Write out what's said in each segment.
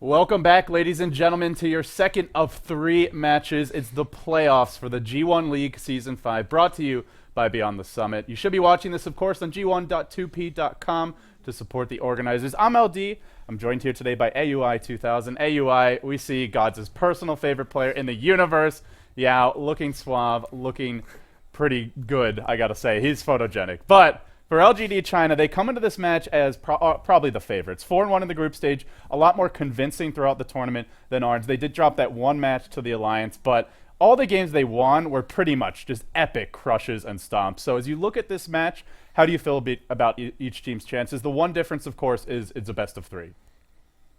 Welcome back, ladies and gentlemen, to your second of 3 matches. It's the playoffs for the G1 League Season 5, brought to you by Beyond the Summit. You should be watching this, of course, on g1.2p.com to support the organizers. I'm LD. I'm joined here today by AUI 2000. AUI, we see God's personal favorite player in the universe. Yeah, looking suave, looking pretty good, I gotta say. He's photogenic. But for LGD China, they come into this match as probably the favorites. 4-1 in the group stage, a lot more convincing throughout the tournament than Orange. They did drop that one match to the Alliance, but all the games they won were pretty much just epic crushes and stomps. So as you look at this match, how do you feel about each team's chances? The one difference, of course, is it's a best of 3.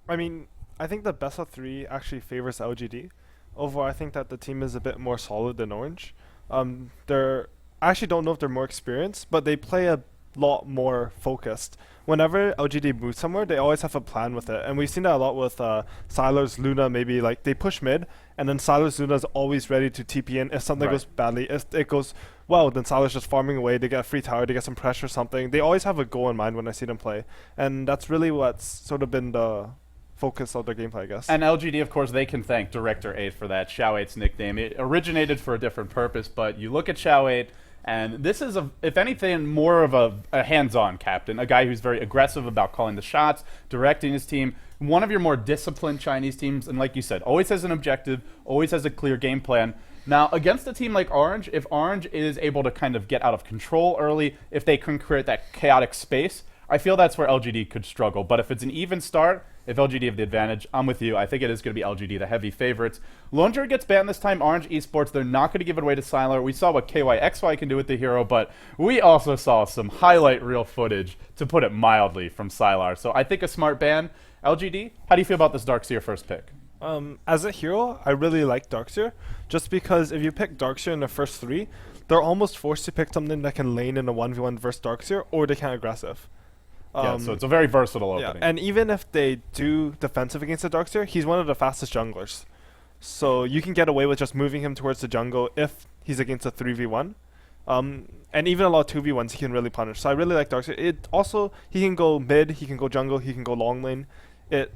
I mean, I think the best of 3 actually favors LGD. Overall, I think that the team is a bit more solid than Orange. I actually don't know if they're more experienced, but they play a lot more focused. Whenever LGD moves somewhere, they always have a plan with it, and we've seen that a lot with Siler's Luna. Maybe like they push mid, and then Siler's Luna is always ready to TP in if something goes badly. If it goes well, then Siler's just farming away. They get a free tower, they get some pressure, something. They always have a goal in mind when I see them play, and that's really what's sort of been the focus of their gameplay, I guess. And LGD, of course, they can thank Director 8 for that. Xiao 8's nickname. It originated for a different purpose, but you look at Xiao 8, and this is, if anything, more of a hands-on captain, a guy who's very aggressive about calling the shots, directing his team. One of your more disciplined Chinese teams, and like you said, always has an objective, always has a clear game plan. Now, against a team like Orange, if Orange is able to kind of get out of control early, if they can create that chaotic space, I feel that's where LGD could struggle. But if it's an even start, if LGD have the advantage, I'm with you. I think it is going to be LGD, the heavy favorites. Longer gets banned this time. Orange Esports, they're not going to give it away to Siler. We saw what KYXY can do with the hero, but we also saw some highlight reel footage, to put it mildly, from Siler. So I think a smart ban. LGD, how do you feel about this Darkseer first pick? As a hero, I really like Darkseer, just because if you pick Darkseer in the first 3, they're almost forced to pick something that can lane in a 1v1 versus Darkseer, or they can aggressive. Yeah, so it's a very versatile opening. Yeah, and even if they do defensive against the Darkseer, he's one of the fastest junglers. So you can get away with just moving him towards the jungle if he's against a 3v1. And even a lot of 2v1s he can really punish. So I really like Darkseer. He can go mid, he can go jungle, he can go long lane. It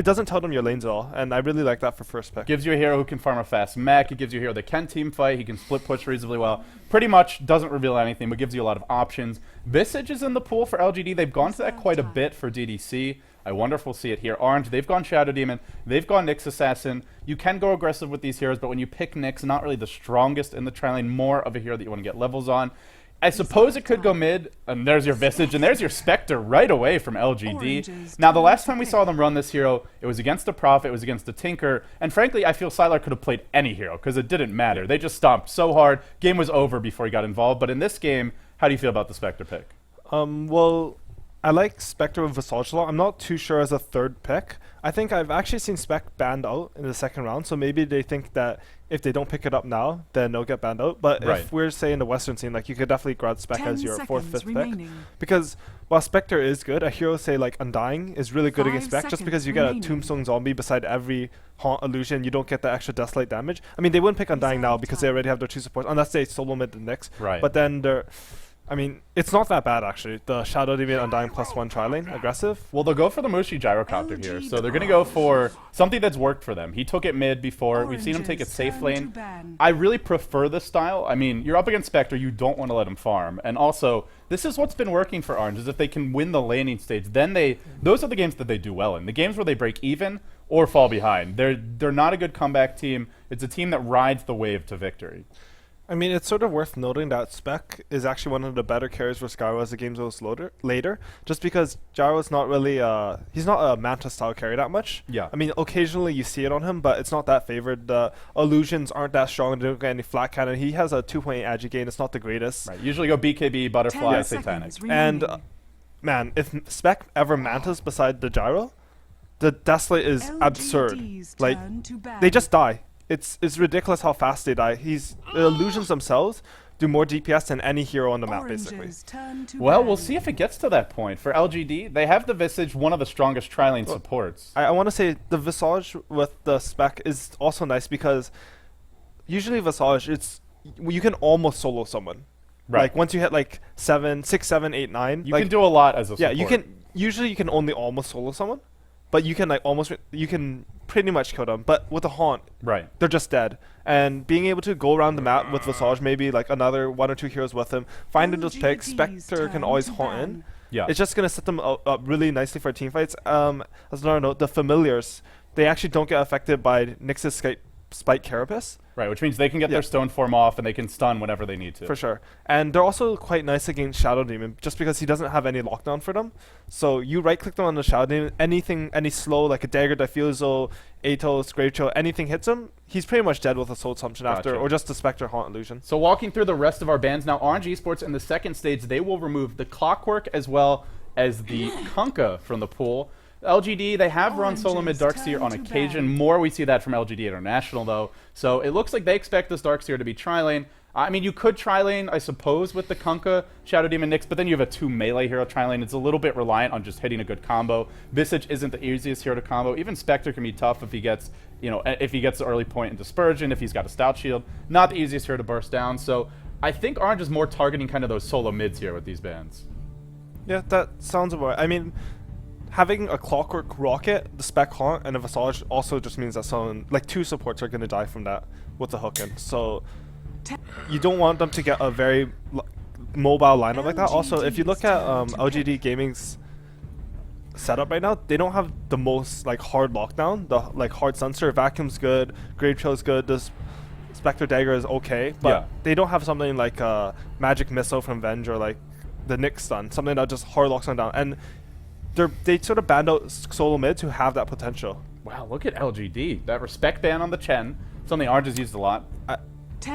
doesn't tell them your lanes at all, and I really like that for first pick. Gives you a hero who can farm a fast mech. It gives you a hero that can team fight. He can split push reasonably well. Pretty much doesn't reveal anything, but gives you a lot of options. Visage is in the pool for LGD. They've gone to that quite a bit for DDC. I wonder if we'll see it here. Orange, they've gone Shadow Demon. They've gone Nyx Assassin. You can go aggressive with these heroes, but when you pick Nyx, not really the strongest in the tri lane, more of a hero that you want to get levels on. I suppose it could go mid, and there's your Visage, and there's your Spectre right away from LGD. Now, the last time we saw them run this hero, it was against the Prophet, it was against the Tinker, and frankly, I feel Siler could have played any hero, because it didn't matter. They just stomped so hard, game was over before he got involved, but in this game, how do you feel about the Spectre pick? Well, I like Spectre with Visage a lot. I'm not too sure as a third pick. I think I've actually seen Spec banned out in the second round, so maybe they think that if they don't pick it up now, then they'll get banned out. But if we're, say, in the Western scene, like, you could definitely grab Spec as your 4th, 5th pick. Because while Spectre is good, a hero, say, like Undying, is really good against Spec, just because you get a Tombstone Zombie beside every Haunt Illusion, you don't get the extra Deathlight damage. I mean, they wouldn't pick Undying now because they already have their 2 supports, unless they solo mid the Nyx. But then they're... I mean, it's not that bad, actually. The Shadow Demon Undying +1 tri-lane, aggressive. Well, they'll go for the Mushi Gyrocopter here. So they're going to go for something that's worked for them. He took it mid before. We've seen him take it safe lane. I really prefer this style. I mean, you're up against Spectre. You don't want to let him farm. And also, this is what's been working for Orange, is if they can win the laning stage, then those are the games that they do well in. The games where they break even or fall behind. They're not a good comeback team. It's a team that rides the wave to victory. I mean, it's sort of worth noting that Spec is actually one of the better carries for Gyro as the game goes later, just because Gyro's not really, he's not a Manta style carry that much. Yeah. I mean, occasionally you see it on him, but it's not that favored. The illusions aren't that strong, they don't get any flat cannon. He has a 2.8 agi gain, it's not the greatest. Right, usually go BKB, Butterfly, Satanic. And, man, if Spec ever Mantas beside the Gyro, the Desolate is absurd. Like, they just die. It's ridiculous how fast they die. The illusions themselves do more DPS than any hero on the map, basically. Well, we'll see if it gets to that point. For LGD, they have the Visage, one of the strongest tri-lane supports. I want to say the Visage with the Spec is also nice because usually Visage, you can almost solo someone. Like once you hit like 6, 7, 8, 9. You can do a lot as a support. Yeah, usually you can only almost solo someone. but you can like you can pretty much kill them. But with the Haunt, Right. they're just dead. And being able to go around the map with Visage, maybe like another 1 or 2 heroes with him, finding those picks, Spectre can always haunt in. Yeah. It's just gonna set them up really nicely for team fights. As another note, the Familiars, they actually don't get affected by Nyx's Spike Carapace. Right, which means they can get their stone form off and they can stun whenever they need to. For sure. And they're also quite nice against Shadow Demon, just because he doesn't have any lockdown for them. So you right-click them on the Shadow Demon, any slow, like a Dagger, Diffusal, Atos, Grave Chill, anything hits him, he's pretty much dead with a Soul Assumption after, or just a Spectre Haunt Illusion. So walking through the rest of our bans now, Orange Esports in the second stage, they will remove the Clockwork as well as the Kunkka from the pool. LGD, they have run solo mid Darkseer on occasion. More we see that from LGD International, though. So it looks like they expect this Darkseer to be tri-lane. I mean, you could tri-lane, I suppose, with the Kunkka, Shadow Demon, Nyx, but then you have a 2 melee hero tri-lane. It's a little bit reliant on just hitting a good combo. Visage isn't the easiest hero to combo. Even Spectre can be tough if he gets, if he gets the early point in Dispersion, if he's got a Stout Shield. Not the easiest hero to burst down. So I think Orange is more targeting kind of those solo mids here with these bans. Yeah, that sounds about right. I mean, having a Clockwork Rocket, the Spec Haunt, and a Visage also just means that someone, like 2 supports are going to die from that with the hook in. So you don't want them to get a very mobile lineup like that. Also, if you look at LGD Gaming's setup right now, they don't have the most like hard lockdown. The like hard Sunster, Vacuum's good, Grave Chill is good, this Spectre Dagger is okay, but they don't have something like Magic Missile from Venge or like the Nyx Stun, something that just hard locks them down. And they sort of banned out solo mids who have that potential. Wow, look at LGD. That respect ban on the Chen, something Orange has used a lot.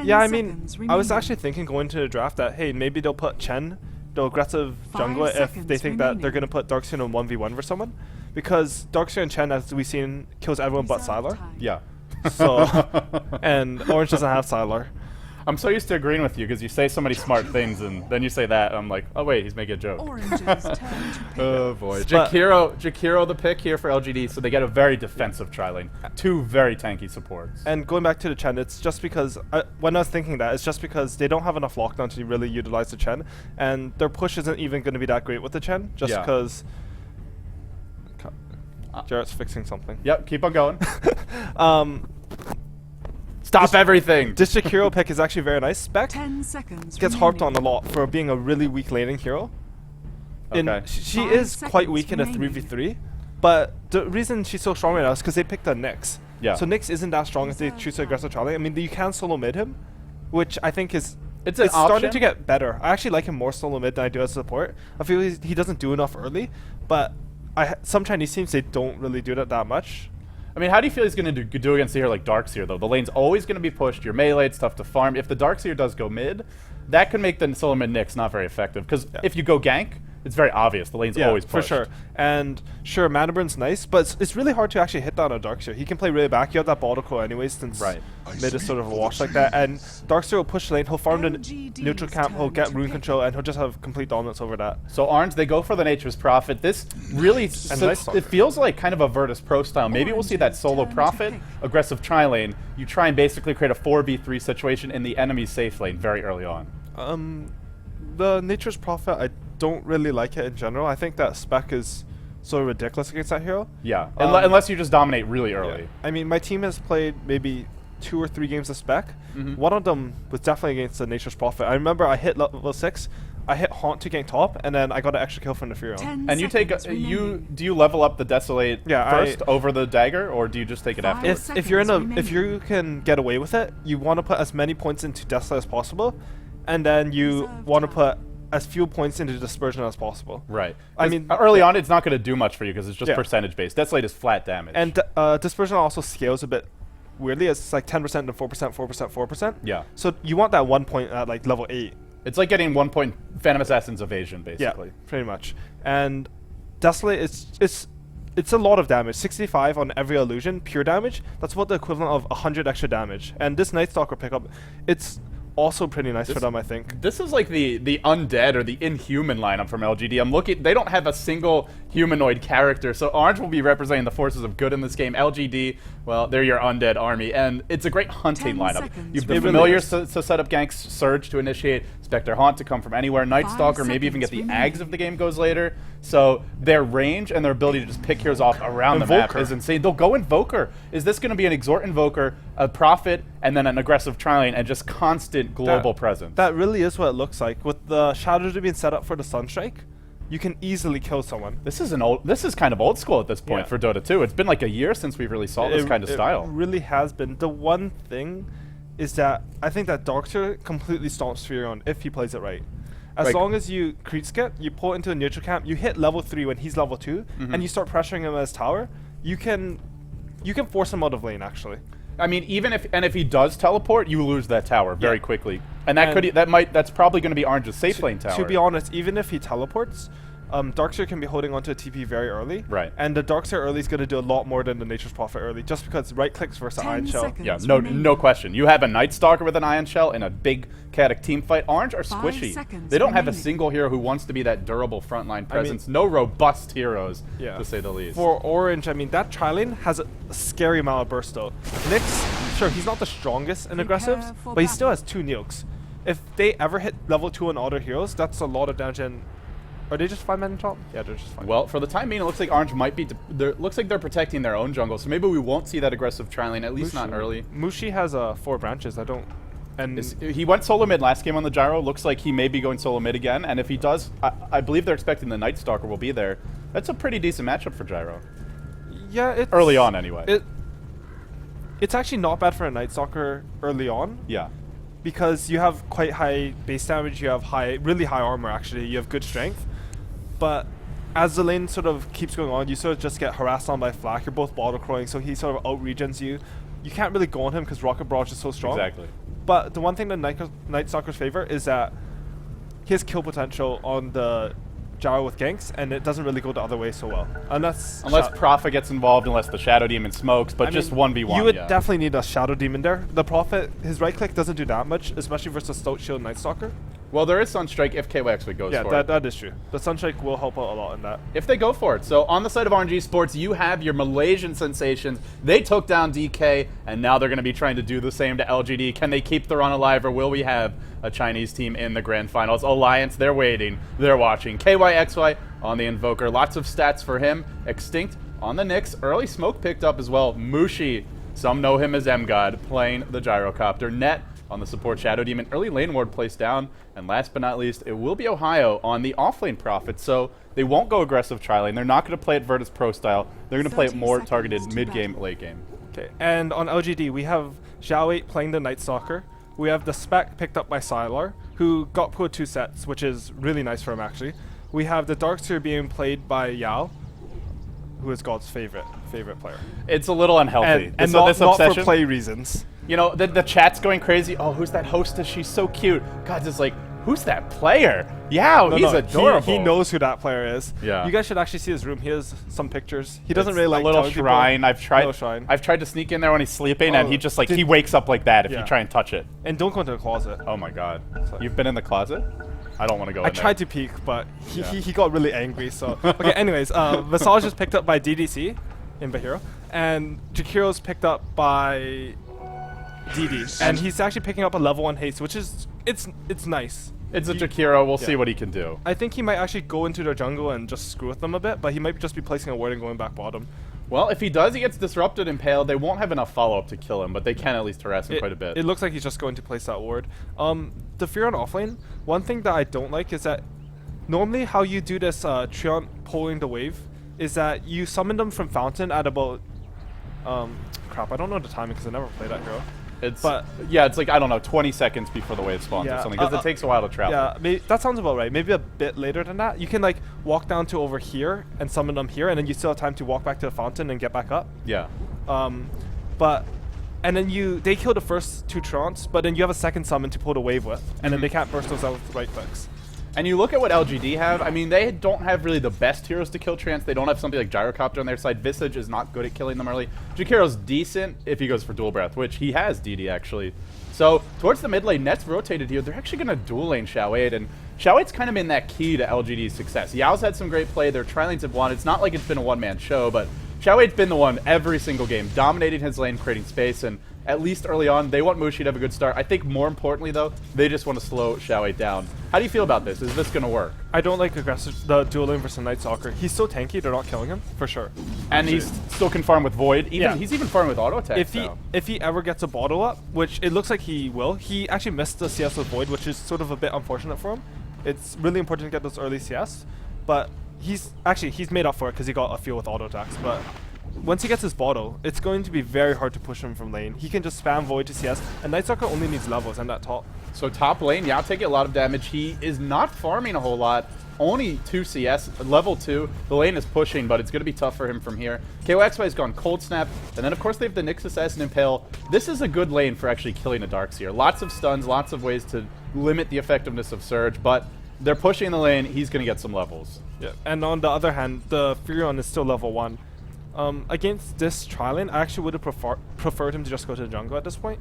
Yeah, I mean, I was actually thinking going to the draft that, hey, maybe they'll put Chen, the aggressive jungler, if they think that they're going to put Darkseer on 1v1 for someone. Because Darkseer and Chen, as we've seen, kills everyone but Sylar. Yeah. So, and Orange doesn't have Sylar. I'm so used to agreeing with you because you say so many smart things and then you say that and I'm like, oh wait, he's making a joke. Oh boy. Jakiro the pick here for LGD, so they get a very defensive tri-lane. 2 very tanky supports. And going back to the Chen, it's just because, when I was thinking that, it's just because they don't have enough lockdown to really utilize the Chen, and their push isn't even going to be that great with the Chen, just because... Jarrett's fixing something. Yep, keep on going. Stop everything! This Jakiro pick is actually very nice. Spec 10 seconds gets harped on a lot for being a really weak laning hero. Okay. She is quite weak in a 3v3, but the reason she's so strong right now is because they picked a Nyx. Yeah. So Nyx isn't that strong if they choose to aggressive tri-lane. I mean, you can solo mid him, which I think is... It's starting to get better. I actually like him more solo mid than I do as support. I feel he doesn't do enough early, but some Chinese teams, they don't really do that much. I mean, how do you feel he's going to do against a hero like Darkseer, though? The lane's always going to be pushed. Your melee, it's tough to farm. If the Darkseer does go mid, that could make the solo mid Nyx not very effective. Because if you go gank, it's very obvious. The lane's always pushed. For sure. And sure, Mana Burn's nice, but it's really hard to actually hit that on Darkseer. He can play really back. You have that bottle core anyways, since mid is sort of a wash like that. And Darkseer will push lane. He'll farm the neutral camp. He'll get rune control, and he'll just have complete dominance over that. So Orange, they go for the Nature's Prophet. This really, it feels like kind of a Virtus Pro style. Maybe we'll see that solo Prophet, aggressive tri-lane. You try and basically create a 4v3 situation in the enemy's safe lane very early on. The Nature's Prophet, I don't really like it in general. I think that Spec is so ridiculous against that hero. Yeah, unless you just dominate really early. Yeah. I mean, my team has played maybe 2 or 3 games of Spec. One of them was definitely against the Nature's Prophet. I remember I hit level 6, I hit Haunt to gank top, and then I got an extra kill from the Furion. And you take do you level up the Desolate first over the Dagger, or do you just take it afterwards? If you can get away with it, you want to put as many points into Desolate as possible, and then you want to put as few points into Dispersion as possible. Right. I mean, early on, it's not going to do much for you because it's just percentage based. Desolate is flat damage. And Dispersion also scales a bit weirdly. It's like 10% and 4%, 4%, 4%. Yeah. So you want that 1 point at like level 8. It's like getting 1 point Phantom Assassin's evasion, basically. Yeah, pretty much. And Desolate, it's a lot of damage. 65 on every illusion, pure damage. That's about the equivalent of 100 extra damage. And this Night Stalker pickup, it's also pretty nice for them, I think. This is like the undead or the inhuman lineup from LGD. I'm looking, they don't have a single humanoid character, so Orange will be representing the forces of good in this game. LGD, well, they're your undead army, and it's a great hunting lineup. You've the familiars to set up ganks, Surge to initiate, Spectre Haunt to come from anywhere, Night Stalker, maybe even get the Ags if the game goes later. So their range and their ability to just pick heroes off around the map is insane. They'll go Invoker. Is this going to be an Exhort Invoker, a Prophet, and then an aggressive Tri-Lane, and just constant global presence? That really is what it looks like. With the Shadow being set up for the Sunstrike, you can easily kill someone. This is kind of old school at this point for Dota 2. It's been like a year since we really saw this kind of style. It really has been. The one thing is that I think that Darkseer completely stomps Furion if he plays it right. As long as you creep skip, you pull into a neutral camp, you hit level 3 when he's level 2, and you start pressuring him as tower, you can force him out of lane actually. I mean, even if he does teleport, you lose that tower very quickly, and that's probably going to be Orange's safe lane tower. To be honest, even if he teleports, Darkseer can be holding onto a TP very early. Right. And the Darkseer early is going to do a lot more than the Nature's Prophet early, just because right clicks versus Iron Shell. Yeah, no question. You have a Night Stalker with an Iron Shell in a big chaotic team fight. Orange are squishy. They don't have a single hero who wants to be that durable frontline presence. No robust heroes, to say the least. For Orange, I mean, that Tri-Lane has a scary amount of burst though. Nyx, sure, he's not the strongest in aggressives, but he still has 2 nukes. If they ever hit level 2 on other heroes, that's a lot of damage. And are they just 5-man top? Yeah, they're just 5. Well, for the time being, it looks like Orange might be. Looks like they're protecting their own jungle, so maybe we won't see that aggressive Tri-Lane, at least not early. Mushi has 4 branches. I don't. And he went solo mid last game on the Gyro. Looks like he may be going solo mid again. And if he does, I believe they're expecting the Night Stalker will be there. That's a pretty decent matchup for Gyro. Yeah, it's early on anyway. It's actually not bad for a Night Stalker early on. Yeah. Because you have quite high base damage, you have really high armor actually, you have good strength. But as the lane sort of keeps going on, you sort of just get harassed on by Flak. You're both bottle crowing, so he sort of out-regens you. You can't really go on him because Rocket Barrage is so strong. Exactly. But the one thing that Night Stalker's favor is that he has kill potential on the Gyro with ganks, and it doesn't really go the other way so well. Unless Prophet gets involved, unless the Shadow Demon smokes, but just 1v1. You would definitely need a Shadow Demon there. The Prophet, his right click doesn't do that much, especially versus Stout Shield Night Stalker. Well, there is Sunstrike if KYX goes for it. Yeah, that is true. The Sunstrike will help out a lot in that. If they go for it. So on the side of RNG Sports, you have your Malaysian sensations. They took down DK, and now they're going to be trying to do the same to LGD. Can they keep the run alive, or will we have a Chinese team in the grand finals? Alliance, they're waiting. They're watching. KYXY on the Invoker. Lots of stats for him. Extinct on the Nyx. Early smoke picked up as well. Mushi, some know him as M-God, playing the Gyrocopter. Net on the support Shadow Demon. Early lane ward placed down. And last but not least, it will be Ohio on the offlane Prophet. So they won't go aggressive tri-lane. They're not going to play it Virtus Pro style. They're going to play it more targeted mid-game, late game. Okay, and on LGD, we have Xiao 8 playing the Night Stalker. We have the Spec picked up by Sylar, who got put 2 sets, which is really nice for him, actually. We have the Darkseer being played by Yao, who is God's favorite player. It's a little unhealthy. And not for play reasons. You know, the chat's going crazy. Oh, who's that hostess? She's so cute. God, just like, who's that player? Yeah, he's adorable. He knows who that player is. Yeah. You guys should actually see his room. He has some pictures. He doesn't really like a little shrine. I've tried to sneak in there when he's sleeping, and he just like he wakes up like that if you try and touch it. And don't go into the closet. Oh my God, you've been in the closet? I don't want to go. I tried to peek, but he got really angry. So okay. Anyways, Visage is picked up by DDC in Bahiro, and Jakiro's picked up by DD, and he's actually picking up a level 1 haste, which is it's nice. It's a Jakiro. We'll see what he can do. I think he might actually go into their jungle and just screw with them a bit, but he might just be placing a ward and going back bottom. Well, if he does, he gets disrupted and impaled. They won't have enough follow-up to kill him, but they can at least harass him quite a bit. It looks like he's just going to place that ward. The fear on offlane, one thing that I don't like is that normally how you do this Treant pulling the wave is that you summon them from Fountain at about... crap, I don't know the timing because I never played that hero. It's like, I don't know, 20 seconds before the wave spawns or something, because it takes a while to travel. Yeah, that sounds about right. Maybe a bit later than that. You can like walk down to over here and summon them here, and then you still have time to walk back to the fountain and get back up. Yeah. And then they kill the first 2 Treants, but then you have a second summon to pull the wave with, and then they can't burst those out with right clicks. And you look at what LGD have, I mean, they don't have really the best heroes to kill Treants. They don't have something like Gyrocopter on their side. Visage is not good at killing them early. Jakiro's decent if he goes for Dual Breath, which he has DD actually. So, towards the mid lane, Net's rotated here. They're actually going to dual lane Xiao 8, and Xiao 8's kind of been that key to LGD's success. Yao's had some great play. Their tri-lanes have won. It's not like it's been a one-man show, but Xiao 8's been the one every single game, dominating his lane, creating space, and at least early on. They want Mushi to have a good start. I think more importantly, though, they just want to slow Xiao down. How do you feel about this? Is this going to work? I don't like the dual lane versus Night Stalker. He's so tanky, they're not killing him, for sure. And he's still can farm with Void. Yeah. He's even farming with auto attacks if he ever gets a bottle up, which it looks like he will, he actually missed the CS with Void, which is sort of a bit unfortunate for him. It's really important to get those early CS, but he's made up for it because he got a feel with auto attacks. But once he gets his bottle, it's going to be very hard to push him from lane. He can just spam Void to CS, and Night Stalker only needs levels and that top. So top lane, Yao taking a lot of damage. He is not farming a whole lot. Only 2 CS, level 2. The lane is pushing, but it's going to be tough for him from here. KYXY has gone Cold Snap, and then of course they have the Nyx Assassin Impale. This is a good lane for actually killing a Darkseer. Lots of stuns, lots of ways to limit the effectiveness of Surge, but they're pushing the lane. He's going to get some levels. Yeah, and on the other hand, the Furion is still level 1. Against this tri-lane, I actually would have preferred him to just go to the jungle at this point.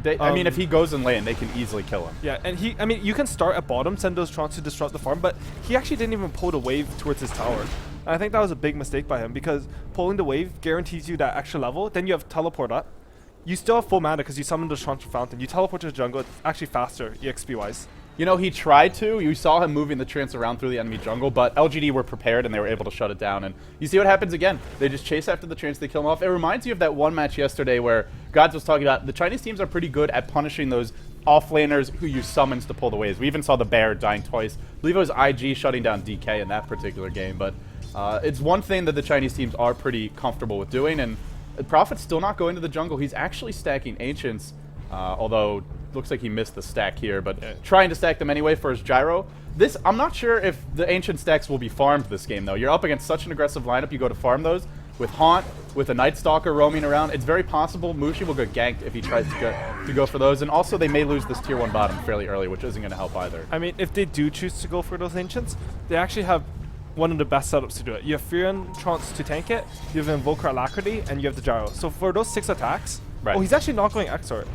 I mean, if he goes in lane, they can easily kill him. Yeah, and you can start at bottom, send those Trons to disrupt the farm, but he actually didn't even pull the wave towards his tower. And I think that was a big mistake by him, because pulling the wave guarantees you that extra level, then you have teleport up. You still have full mana because you summoned the Trons from Fountain. You teleport to the jungle, it's actually faster, EXP-wise. You know, he tried to. You saw him moving the Trance around through the enemy jungle, but LGD were prepared and they were able to shut it down. And you see what happens again. They just chase after the Trance, they kill him off. It reminds you of that one match yesterday where Gods was talking about the Chinese teams are pretty good at punishing those offlaners who use summons to pull the waves. We even saw the Bear dying twice. I believe it was IG shutting down DK in that particular game. But it's one thing that the Chinese teams are pretty comfortable with doing. And Prophet's still not going to the jungle. He's actually stacking Ancients, although looks like he missed the stack here, but trying to stack them anyway for his gyro. I'm not sure if the Ancient stacks will be farmed this game, though. You're up against such an aggressive lineup, you go to farm those. With Haunt, with a Night Stalker roaming around, it's very possible Mushi will get ganked if he tries to go for those. And also, they may lose this tier 1 bottom fairly early, which isn't going to help either. I mean, if they do choose to go for those Ancients, they actually have one of the best setups to do it. You have Furion Trance to tank it, you have Invoker Alacrity, and you have the gyro. So for those 6 attacks, oh, he's actually not going Exort.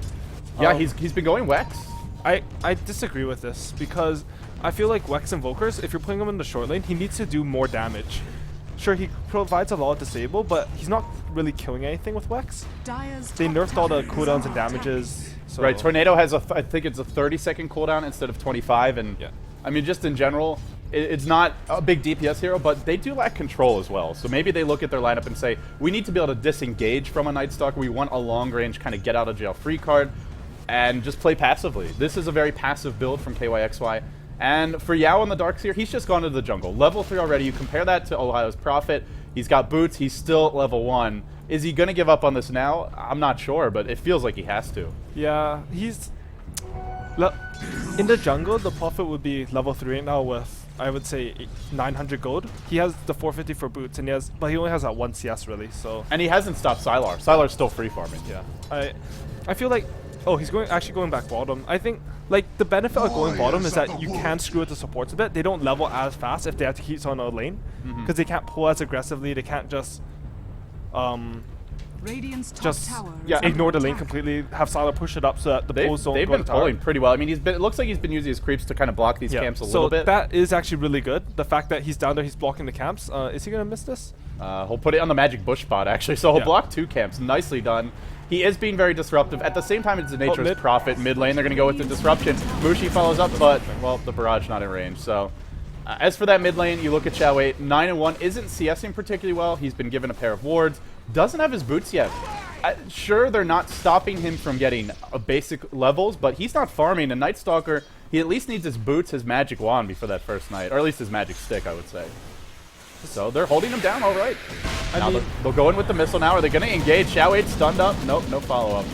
Yeah, he's been going Wex. I disagree with this because I feel like Wex Invokers, if you're putting him in the short lane, he needs to do more damage. Sure, he provides a lot of disable, but he's not really killing anything with Wex. They nerfed all the cooldowns and damages. So right, Tornado has I think it's a 30-second cooldown instead of 25, and yeah. I mean, just in general, it's not a big DPS hero, but they do lack control as well. So maybe they look at their lineup and say, we need to be able to disengage from a Night Stalker. We want a long-range kind of get-out-of-jail-free card and just play passively. This is a very passive build from KYXY. And for Yao on the Darkseer, he's just gone to the jungle. Level 3 already. You compare that to Ohio's Prophet. He's got boots. He's still level 1. Is he going to give up on this now? I'm not sure, but it feels like he has to. Yeah, he's... In the jungle, the Prophet would be level 3 right now with, I would say, 900 gold. He has the 450 for boots, and but he only has that 1 CS, really, so... And he hasn't stopped Sylar. Sylar's still free farming. Yeah. I feel like... Oh, he's actually going back bottom. I think, like, the benefit of going bottom is that you can screw with the supports a bit. They don't level as fast if they have to keep someone out of lane. Because they can't pull as aggressively. They can't just ignore the lane completely, have Sylar push it up so that the pulls don't go to They've been pulling pretty well. I mean, it looks like he's been using his creeps to kind of block these camps a little bit. So that is actually really good. The fact that he's down there, he's blocking the camps. Is he going to miss this? He'll put it on the magic bush spot, actually. So he'll block 2 camps. Nicely done. He is being very disruptive. At the same time, it's the nature of his Prophet. Mid lane, they're going to go with the disruption. Mushi follows up, but, well, the barrage not in range. So, as for that mid lane, you look at Xiao 9-1, isn't CSing particularly well. He's been given a pair of wards. Doesn't have his boots yet. Sure, they're not stopping him from getting basic levels, but he's not farming. And Night Stalker, he at least needs his boots, his magic wand before that first night. Or at least his magic stick, I would say. So they're holding him down all right. They'll go in with the missile now. Are they going to engage? Xiao 8 stunned up. Nope, no follow-up.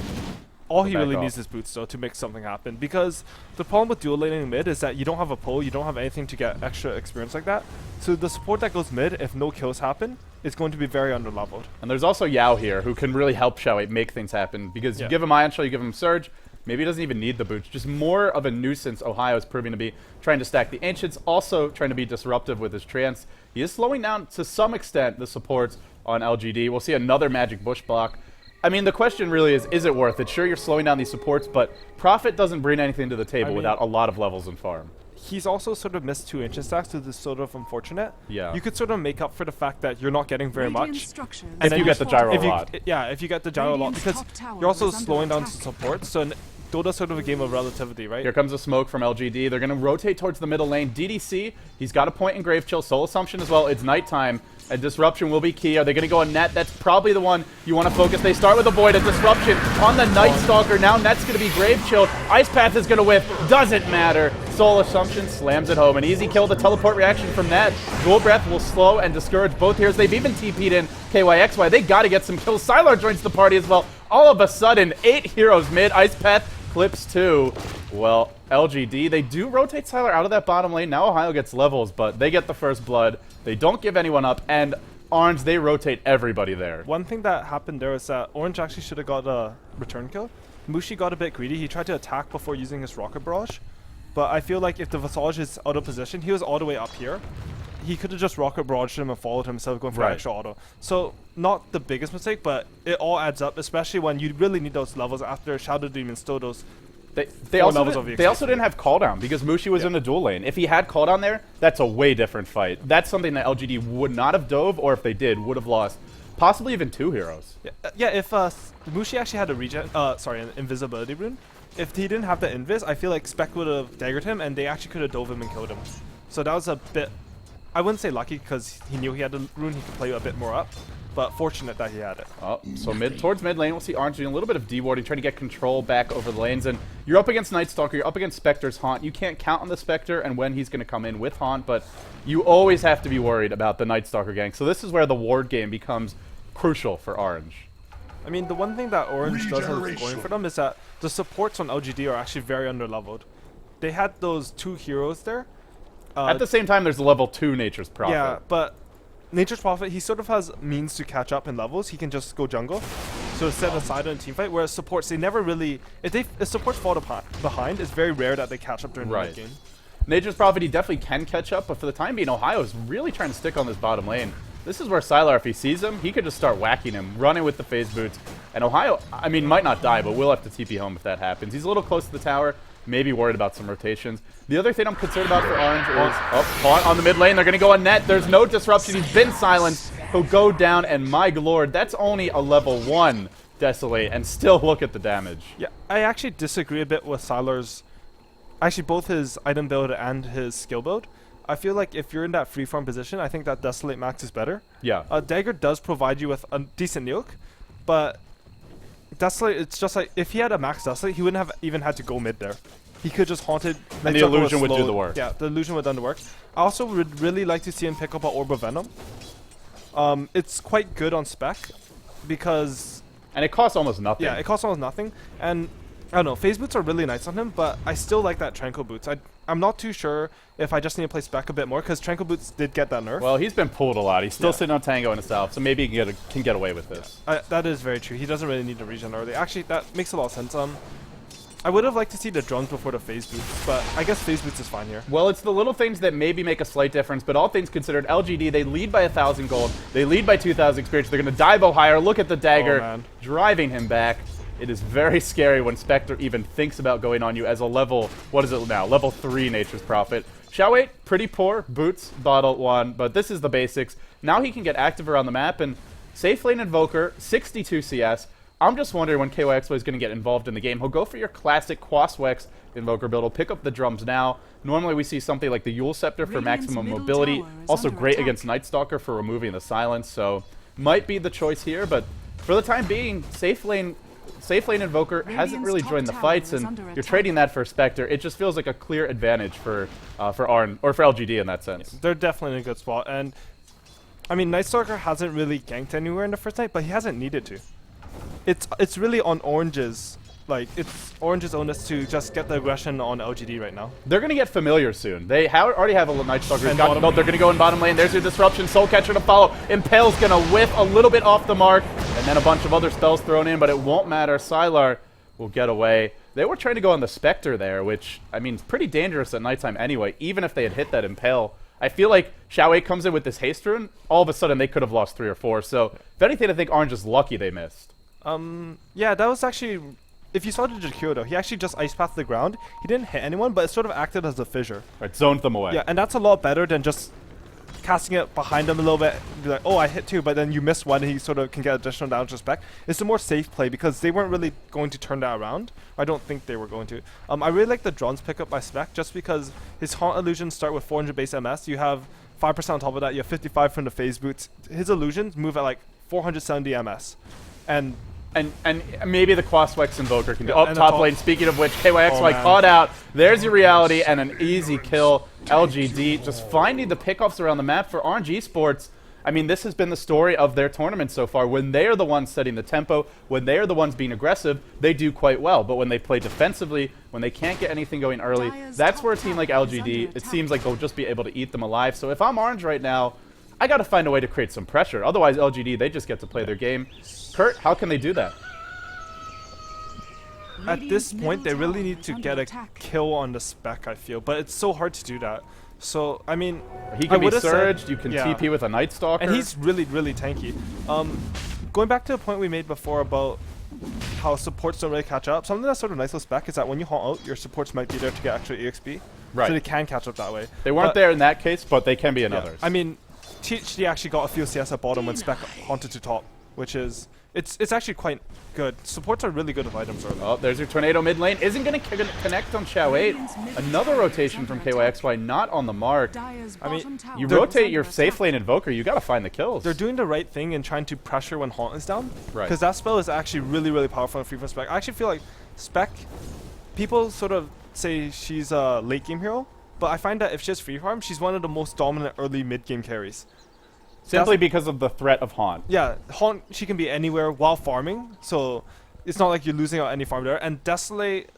All he really needs is boots, though, to make something happen. Because the problem with dual laning mid is that you don't have a pull, you don't have anything to get extra experience like that. So the support that goes mid, if no kills happen, is going to be very underleveled. And there's also Yao here, who can really help Xiao 8 make things happen. Because you give him Ion Shell, you give him Surge. Maybe he doesn't even need the boots. Just more of a nuisance Ohio is proving to be. Trying to stack the Ancients, also trying to be disruptive with his Trance. He is slowing down, to some extent, the supports on LGD. We'll see another Magic Bush block. I mean, the question really is it worth it? Sure, you're slowing down these supports, but Prophet doesn't bring anything to the table without a lot of levels in farm. he's also sort of missed 2 inch stacks, so this is sort of unfortunate. Yeah. You could sort of make up for the fact that you're not getting very much. If you get the gyro a lot. If you get the gyro a lot, because you're also slowing down some support, so Dota's sort of a game of relativity, right? Here comes a smoke from LGD. They're going to rotate towards the middle lane. DDC, he's got a point in Grave Chill. Soul Assumption as well. It's nighttime. A Disruption will be key. Are they going to go on Net? That's probably the one you want to focus. They start with a Void. A Disruption on the Night Stalker. Now Net's going to be Grave Chilled. Ice Path is going to whiff. Doesn't matter. Soul Assumption slams it home. An easy kill. The teleport reaction from Net. Dual Breath will slow and discourage both heroes. They've even TP'd in KYXY. They got to get some kills. Sylar joins the party as well. All of a sudden, 8 heroes mid. Ice Path clips 2. Well, LGD, they do rotate Sylar out of that bottom lane. Now Ohio gets levels, but they get the first blood. They don't give anyone up, and Orange, they rotate everybody there. One thing that happened there is that Orange actually should have got a return kill. Mushi got a bit greedy. He tried to attack before using his Rocket Barrage, but I feel like if the Visage is out of position, he was all the way up here. He could have just Rocket Barraged him and followed him instead of going for extra auto. So, not the biggest mistake, but it all adds up, especially when you really need those levels after Shadow Demon stole those. They also didn't have cooldown because Mushi was in the dual lane. If he had cooldown there, that's a way different fight. That's something that LGD would not have dove, or if they did, would have lost possibly even 2 heroes. Yeah, if Mushi actually had a regen, an invisibility rune, if he didn't have the invis, I feel like Spec would have daggered him, and they actually could have dove him and killed him. So that was a bit, I wouldn't say lucky because he knew he had the rune, he could play a bit more up. But fortunate that he had it. Oh, so towards mid lane, we'll see Orange doing a little bit of dewarding, trying to get control back over the lanes. And you're up against Night Stalker, you're up against Spectre's Haunt. You can't count on the Spectre and when he's going to come in with Haunt, but you always have to be worried about the Night Stalker gang. So this is where the ward game becomes crucial for Orange. I mean, the one thing that Orange does have going for them is that the supports on LGD are actually very underleveled. They had those 2 heroes there. At the same time, there's the level 2 Nature's Prophet. Yeah, but Nature's Prophet, he sort of has means to catch up in levels. He can just go jungle, so set aside in a team fight. Whereas supports, they never really, if supports fall behind, it's very rare that they catch up during the mid game. Nature's Prophet, he definitely can catch up, but for the time being, Ohio is really trying to stick on this bottom lane. This is where Sylar, if he sees him, he could just start whacking him, running with the phase boots. And Ohio, I mean, might not die, but we'll have to TP home if that happens. He's a little close to the tower. Maybe worried about some rotations. The other thing I'm concerned about for Orange is Haunt on the mid lane. They're going to go on Net. There's no disruption. He's been silenced. He'll go down, and my lord, that's only a level 1 Desolate, and still look at the damage. Yeah, I actually disagree a bit with Sylar's, actually both his item build and his skill build. I feel like if you're in that freeform position, I think that Desolate Max is better. Yeah. Dagger does provide you with a decent nuke, but Desolate, it's just like, if he had a max Desolate, he wouldn't have even had to go mid there. He could just Haunted. And the illusion would do the work. Yeah, the illusion would done the work. I also would really like to see him pick up an Orb of Venom. It's quite good on spec because... And it costs almost nothing. Yeah, it costs almost nothing. And I don't know, phase boots are really nice on him, but I still like that Tranquil boots. I'm not too sure if I just need to play spec a bit more because Tranquil boots did get that nerf. Well, he's been pulled a lot. He's still sitting on Tango in himself, so maybe he can get away with this. That is very true. He doesn't really need to regen early. Actually, that makes a lot of sense. I would have liked to see the drums before the phase boots, but I guess phase boots is fine here. Well, it's the little things that maybe make a slight difference, but all things considered, LGD, they lead by 1,000 gold. They lead by 2,000 experience. They're going to dive higher. Look at the dagger, driving him back. It is very scary when Spectre even thinks about going on you as a level, what is it now? Level 3 Nature's Prophet. Xiao 8, pretty poor. Boots, bottle 1, but this is the basics. Now he can get active around the map, and Safe Lane Invoker, 62 CS. I'm just wondering when KYXY is going to get involved in the game. He'll go for your classic Quaswex Invoker build. He'll pick up the drums now. Normally we see something like the Yule Scepter for maximum mobility. Also great against Night Stalker for removing the silence, so might be the choice here, but for the time being, Safe Lane Invoker hasn't really joined the fights, and you're trading that for Spectre. It just feels like a clear advantage for Arn, or for LGD in that sense. They're definitely in a good spot, and I mean, Night Stalker hasn't really ganked anywhere in the first night, but he hasn't needed to. It's really on Orange's, like, it's Orange's onus to just get the aggression on LGD right now. They're going to get familiar soon. They already have a Night Stalker. They're going to go in bottom lane. There's your disruption. Soul Catcher to follow. Impale's going to whiff a little bit off the mark, and then a bunch of other spells thrown in, but it won't matter. Sylar will get away. They were trying to go on the Spectre there, which, I mean, is pretty dangerous at nighttime anyway, even if they had hit that Impale. I feel like Xiao 8 comes in with this haste rune. All of a sudden, they could have lost 3 or 4. So, if anything, I think Orange is lucky they missed. Yeah, that was actually if you saw the Jakiro though, he actually just ice pathed the ground. He didn't hit anyone, but it sort of acted as a fissure. Right, zoned them away. Yeah, and that's a lot better than just casting it behind him a little bit, be like, oh, I hit two, but then you miss one, he sort of can get additional damage to spec. It's a more safe play because they weren't really going to turn that around. I don't think they were going to. I really like the drones pickup by spec just because his Haunt illusions start with 400 base MS. You have 5% on top of that. You have 55 from the phase boots. His illusions move at like 470 MS. And maybe the Quaswex Invoker can do. Yeah, Oh, top lane. Speaking of which, KYXY caught out. There's your reality and an easy kill. LGD just finding the pickoffs around the map for Orange Esports. I mean, this has been the story of their tournament so far. When they are the ones setting the tempo, when they are the ones being aggressive, they do quite well. But when they play defensively, when they can't get anything going early, that's where a team like LGD, it seems like they'll just be able to eat them alive. So if I'm Orange right now, I got to find a way to create some pressure. Otherwise, LGD, they just get to play their game. Kurt, how can they do that? at this point, they really need to get a kill on the spec, I feel. But it's so hard to do that. So, I mean... He can be surged, you can TP with a Night Stalker. And he's really, really tanky. Going back to a point we made before about how supports don't really catch up, something that's sort of nice with spec is that when you haunt out, your supports might be there to get extra EXP. Right. So they can catch up that way. They weren't there in that case, but they can be in others. I mean, THD actually got a few CS at bottom when spec haunted to top, which is... It's actually quite good. Supports are really good with items early. Oh, there's your Tornado mid lane. Isn't going to connect on Xiao 8. Another rotation from KYXY, not on the mark. I mean, you rotate your safe lane Invoker, you got to find the kills. They're doing the right thing in trying to pressure when Haunt is down. Right. Because that spell is actually really, really powerful in free from spec. I actually feel like spec, people sort of say she's a late game hero, but I find that if she has free farm, she's one of the most dominant early mid game carries. Simply because of the threat of Haunt. Yeah, Haunt, she can be anywhere while farming, so it's not like you're losing out any farm there. And Desolate,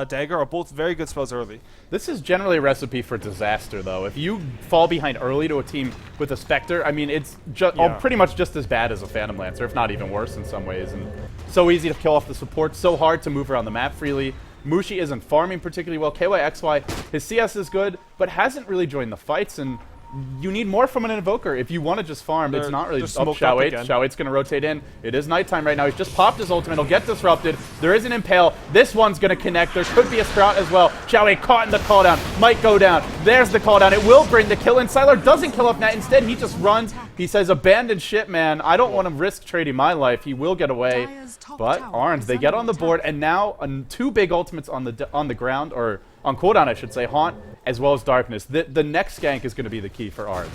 Dagger are both very good spells early. This is generally a recipe for disaster, though. If you fall behind early to a team with a Spectre, I mean, it's pretty much just as bad as a Phantom Lancer, if not even worse in some ways. And so easy to kill off the support, so hard to move around the map freely. Mushi isn't farming particularly well. KYXY, his CS is good, but hasn't really joined the fights, and you need more from an Invoker. If you want to just farm, it's not really just up Xiao 8. Xiao 8's going to rotate in. It is nighttime right now. He's just popped his ultimate. He'll get disrupted. There is an Impale. This one's going to connect. There could be a Sprout as well. Xiao 8 caught in the cooldown. Might go down. There's the cooldown. It will bring the kill in. Sylar doesn't kill off Nat. Instead, he just runs. He says, abandon ship, man. I don't want to risk trading my life. He will get away. But Orange, they get on the board, and now two big ultimates on the ground, or on cooldown, I should say, Haunt, as well as Darkness. The next gank is going to be the key for Orange.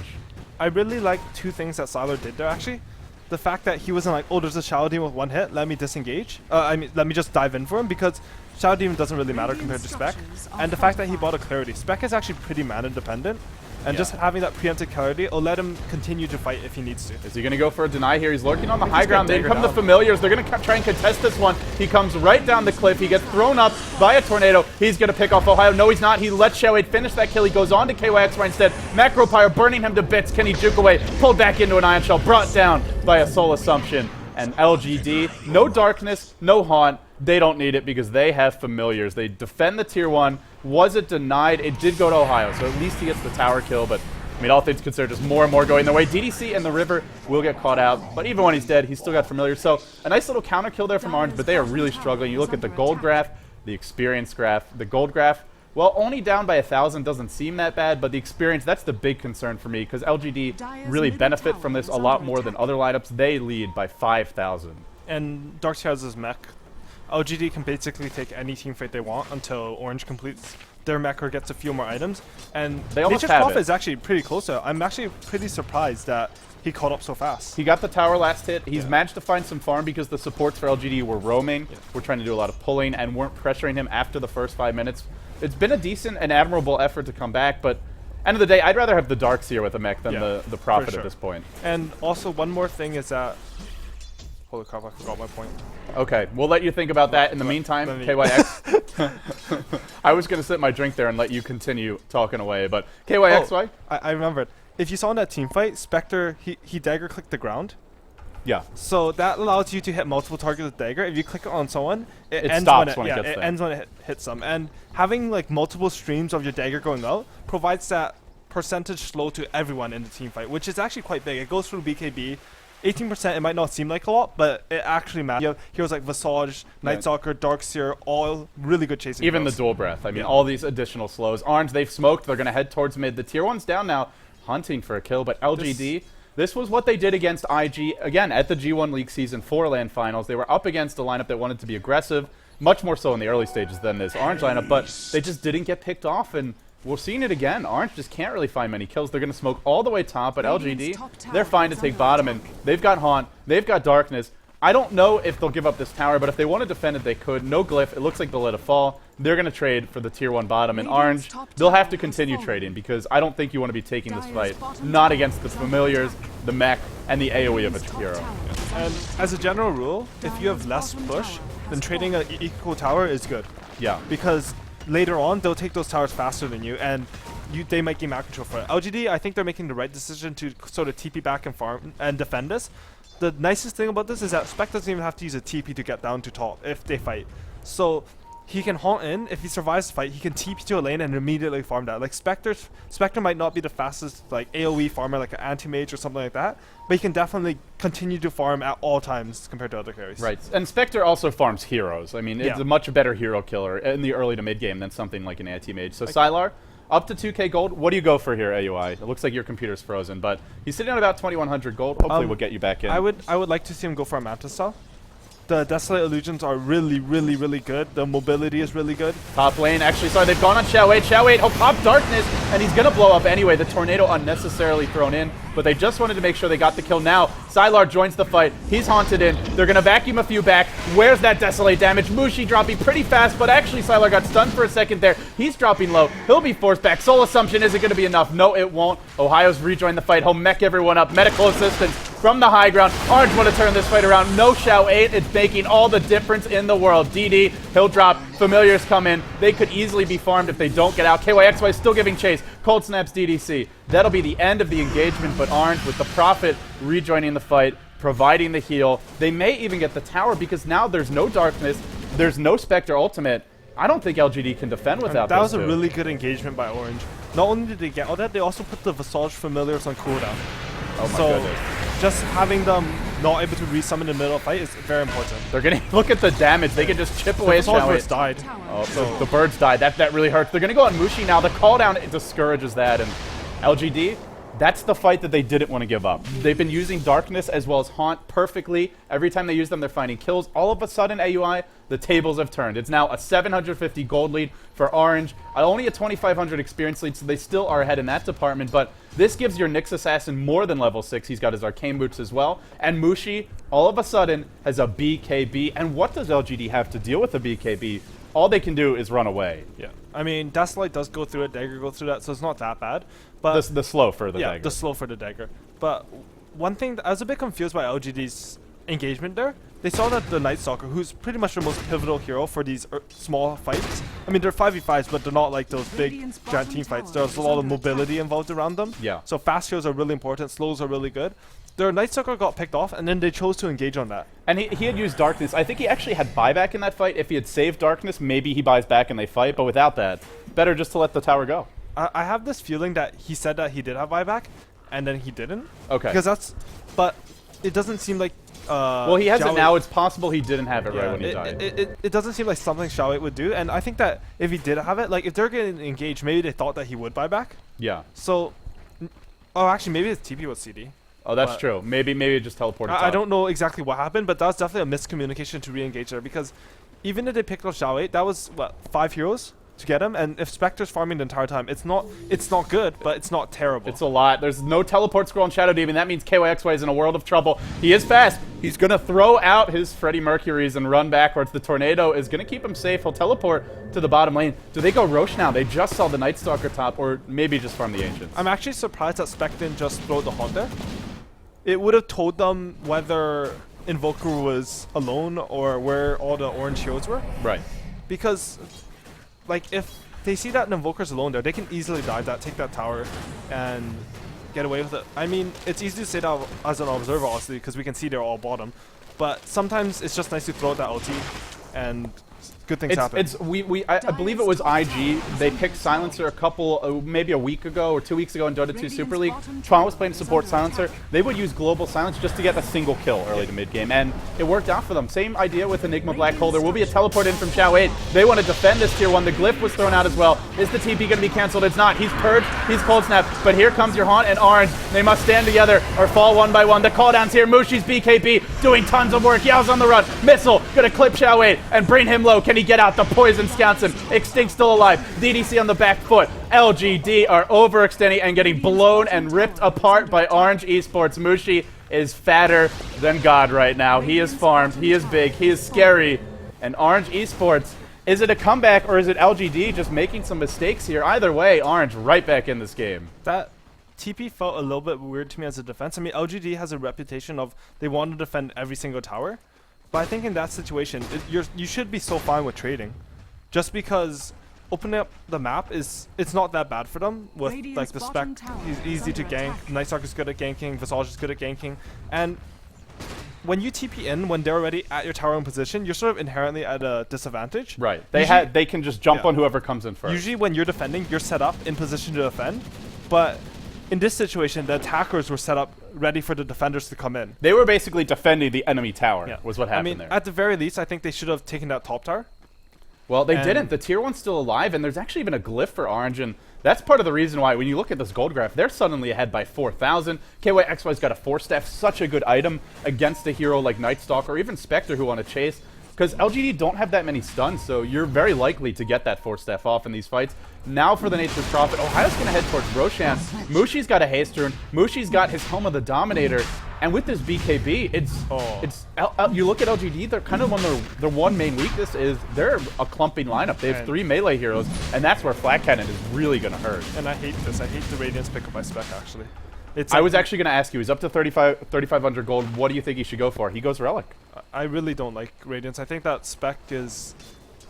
I really like two things that Sylar did there, actually. The fact that he wasn't like, oh, there's a Shadow Demon with one hit, let me disengage. I mean, let me just dive in for him, because Shadow Demon doesn't really matter compared to Spec. And the fact that he bought a Clarity. Spec is actually pretty mana dependent. And just having that preempted clarity will let him continue to fight if he needs to. Is he going to go for a deny here? He's lurking on the high ground. Then come the Familiars. They're going to try and contest this one. He comes right down the cliff. He gets thrown up by a Tornado. He's going to pick off Ohio. No, he's not. He lets Xiao 8 finish that kill. He goes on to KYXY instead. Macropyre burning him to bits. Can he juke away? Pulled back into an Ion Shell. Brought down by a Soul Assumption. And LGD, no Darkness, no Haunt. They don't need it because they have Familiars. They defend the tier 1. Was it denied? It did go to Ohio, so at least he gets the tower kill, but I mean, all things considered, just more and more going their way. DDC and the River will get caught out, but even when he's dead, he's still got Familiar. So a nice little counter kill there from Orange, but they are really struggling. You look at the gold graph, the experience graph. The gold graph, well, only down by 1,000 doesn't seem that bad, but the experience, that's the big concern for me, because LGD really benefit from this a lot more than other lineups. They lead by 5,000. And Darkseid's mech. LGD can basically take any team fight they want until Orange completes their mech or gets a few more items. And Nature's Prophet is actually pretty close to it. I'm actually pretty surprised that he caught up so fast. He got the tower last hit. He's managed to find some farm because the supports for LGD were roaming. We're trying to do a lot of pulling and weren't pressuring him after the first 5 minutes. It's been a decent and admirable effort to come back, but end of the day, I'd rather have the Darks here with a mech than the Prophet at this point. And also, one more thing is that... Holy crap, I forgot my point. Okay, we'll let you think about that. In the meantime, KYX. I was going to sit my drink there and let you continue talking away, but KYXY? Oh, I remembered. If you saw in that team fight, Spectre, he dagger clicked the ground. Yeah. So that allows you to hit multiple targets with dagger. If you click it on someone, it ends stops when it ends when it hits them. And having like multiple streams of your dagger going out provides that percentage slow to everyone in the team fight, which is actually quite big. It goes through BKB. 18%, it might not seem like a lot, but it actually matters. You have heroes like Visage, Nightstalker, Darkseer, all really good chasing Even heroes. the dual breath. I mean, all these additional slows. Orange, they've smoked. They're going to head towards mid. The tier 1's down now, hunting for a kill, but LGD, this was what they did against IG, again, at the G1 League Season 4 LAN Finals. They were up against a lineup that wanted to be aggressive, much more so in the early stages than this Orange lineup, but they just didn't get picked off, and we're seeing it again. Orange just can't really find many kills. They're going to smoke all the way top, but LGD, they're fine to take bottom, and they've got Haunt, they've got Darkness. I don't know if they'll give up this tower, but if they want to defend it, they could. No glyph. It looks like they'll let it fall. They're going to trade for the tier 1 bottom, and Orange, they'll have to continue trading because I don't think you want to be taking this fight, not against the familiars, the mech, and the AoE of a hero. And as a general rule, if you have less push, then trading an eco tower is good. Yeah. Because later on, they'll take those towers faster than you, and they might gain map control for it. LGD, I think they're making the right decision to sort of TP back and farm and defend this. The nicest thing about this is that Spec doesn't even have to use a TP to get down to top if they fight. So he can haunt in. If he survives the fight, he can TP to a lane and immediately farm that. Like Spectre might not be the fastest like AoE farmer like an anti-mage or something like that, but he can definitely continue to farm at all times compared to other carries. Right, and Spectre also farms heroes. I mean, it's a much better hero killer in the early to mid game than something like an anti-mage. So Sylar, up to 2k gold. What do you go for here, AUI? It looks like your computer's frozen, but he's sitting on about 2100 gold. Hopefully we'll get you back in. I would like to see him go for a Manta style. The Desolate Illusions are really, really, really good. The mobility is really good. Top lane, actually, sorry, they've gone on Xiao 8. Xiao 8, he'll pop Darkness, and he's going to blow up anyway. The Tornado unnecessarily thrown in, but they just wanted to make sure they got the kill now. Sylar joins the fight. He's haunted in. They're going to vacuum a few back. Where's that Desolate damage? Mushi dropping pretty fast, but actually Sylar got stunned for a second there. He's dropping low. He'll be forced back. Soul Assumption isn't going to be enough. No, it won't. Ohio's rejoined the fight. He'll mech everyone up. Medical assistance from the high ground. Orange want to turn this fight around. No Xiao 8. It's making all the difference in the world. DD, he'll drop. Familiars come in. They could easily be farmed if they don't get out. KYXY still giving chase. Cold snaps DDC. That'll be the end of the engagement, but Orange with the Prophet rejoining the fight, providing the heal. They may even get the tower because now there's no Darkness. There's no Spectre ultimate. I don't think LGD can defend without that. That was a really good engagement by Orange. Not only did they get all that, they also put the Visage Familiars on cooldown. Oh my goodness. Just having them not able to resummon in the middle of the fight is very important. They're getting, look at the damage. They can just chip away. The birds died. Oh, so the birds died. That really hurts. They're going to go on Mushi now. The call down discourages that. And LGD, that's the fight that they didn't want to give up. They've been using Darkness as well as Haunt perfectly. Every time they use them, they're finding kills. All of a sudden, AUI, the tables have turned. It's now a 750 gold lead for Orange. Only a 2500 experience lead, so they still are ahead in that department. But this gives your Nyx Assassin more than level 6. He's got his Arcane Boots as well. And Mushi, all of a sudden, has a BKB. And what does LGD have to deal with a BKB? All they can do is run away. Yeah. I mean, Desolate does go through it, Dagger goes through that, so it's not that bad. But the slow for the dagger. Yeah, the slow for the Dagger. But one thing, I was a bit confused by LGD's engagement there. They saw that the Nightstalker, who's pretty much the most pivotal hero for these small fights. I mean, they're 5v5s, but they're not like those big giant team fights. There's a lot of mobility involved around them. Yeah. So fast heroes are really important, slows are really good. Their Nightstalker got picked off, and then they chose to engage on that. And he had used Darkness. I think he actually had buyback in that fight. If he had saved Darkness, maybe he buys back and they fight. But without that, better just to let the tower go. I have this feeling that he said that he did have buyback, and then he didn't. Okay. Because but it doesn't seem like. Well, he has it now. It's possible he didn't have it right when he died. It doesn't seem like something Xiao 8 would do, and I think that if he did have it, like if they're getting engaged, maybe they thought that he would buy back. Yeah. So, oh, actually, maybe his TP was CD. Oh, that's true. Maybe it just teleported. I don't know exactly what happened, but that was definitely a miscommunication to re-engage there, because even if they picked up Xiao 8, that was what 5 heroes to get him, and if Spectre's farming the entire time, it's not good, but it's not terrible. It's a lot. There's no teleport scroll on Shadow Demon. That means KYXY is in a world of trouble. He is fast. He's going to throw out his Freddie Mercuries and run backwards. The Tornado is going to keep him safe. He'll teleport to the bottom lane. Do they go Roche now? They just saw the Nightstalker top, or maybe just farm the Ancients. I'm actually surprised that Spec didn't just throw the Haunt there. It would have told them whether Invoker was alone or where all the orange heroes were. Right. Because, like, if they see that an Invoker's alone there, they can easily dive that, take that tower, and get away with it. I mean, it's easy to say that as an observer, obviously, because we can see they're all bottom. But sometimes it's just nice to throw out that ulti and good things happen. I believe it was IG. They picked Silencer a couple, maybe a week ago or 2 weeks ago in Dota 2 Super League. Tron was playing support Silencer. They would use Global Silence just to get a single kill early to mid game, and it worked out for them. Same idea with Enigma Black Hole. There will be a teleport in from Xiao 8. They want to defend this tier 1. The glyph was thrown out as well. Is the TP going to be cancelled? It's not. He's purged. He's cold snap. But here comes your Haunt and Orange. They must stand together or fall one by one. The cooldowns here. Mushi's BKB doing tons of work. Yao's on the run. Missile going to clip Xiao 8 and bring him low. Can he get out? The poison scouts him. Extinct still alive. DDC on the back foot. LGD are overextending and getting blown and ripped apart by Orange Esports. Mushi is fatter than God right now. He is farmed. He is big. He is scary. And Orange Esports, is it a comeback or is it LGD just making some mistakes here? Either way, Orange right back in this game. That TP felt a little bit weird to me as a defense. I mean, LGD has a reputation of they want to defend every single tower. But I think in that situation, you should be so fine with trading. Just because opening up the map it's not that bad for them with like the spec. He's easy to gank. Nightstalk is good at ganking. Visage is good at ganking. And when you TP in, when they're already at your tower in position, you're sort of inherently at a disadvantage. Right. They can just jump on whoever comes in first. Usually when you're defending, you're set up in position to defend. But in this situation, the attackers were set up ready for the defenders to come in. They were basically defending the enemy tower, was what happened there. At the very least, I think they should have taken that top tower. Well, they didn't. The tier 1's still alive, and there's actually even a glyph for Orange, and that's part of the reason why, when you look at this gold graph, they're suddenly ahead by 4,000. KYXY's got a 4-staff, such a good item against a hero like Nightstalk or even Spectre who want to chase, because LGD don't have that many stuns, so you're very likely to get that 4-staff off in these fights. Now for the Nature's Prophet, Ohio's going to head towards Roshan. Mushi's got a haste rune. Mushi's got his Home of the Dominator. And with this BKB, you look at LGD, they're kind of their one main weakness is they're a clumping lineup. They have 3 melee heroes, and that's where Flat Cannon is really going to hurt. And I hate this. I hate the Radiance pickup by Spec, actually. I was actually going to ask you, he's up to 3,500 gold. What do you think he should go for? He goes Relic. I really don't like Radiance. I think that Spec is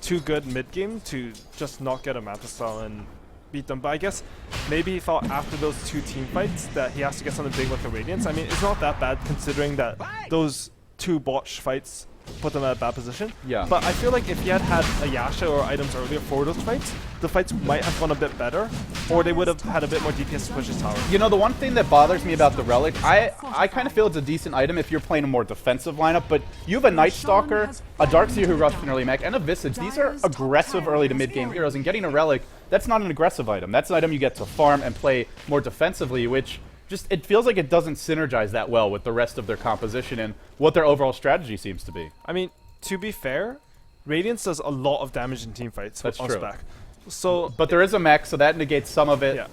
too good mid-game to just not get a Manta style and beat them. But I guess maybe he thought after those 2 team fights that he has to get something big like a Radiance. I mean, it's not that bad considering that those 2 botch fights put them at a bad position. Yeah. But I feel like if he had had a Yasha or items earlier for those fights, the fights might have gone a bit better, or they would have had a bit more DPS to push his tower. You know, the one thing that bothers me about the Relic, I kind of feel it's a decent item if you're playing a more defensive lineup, but you have a Night Stalker, a Darkseer who rushed an early mech, and a Visage. These are aggressive early to mid-game heroes, and getting a Relic, that's not an aggressive item. That's an item you get to farm and play more defensively, which just, it feels like it doesn't synergize that well with the rest of their composition and what their overall strategy seems to be. I mean, to be fair, Radiance does a lot of damage in team fights. That's on true. Spec. So, but there is a mech, so that negates some of it. Yeah.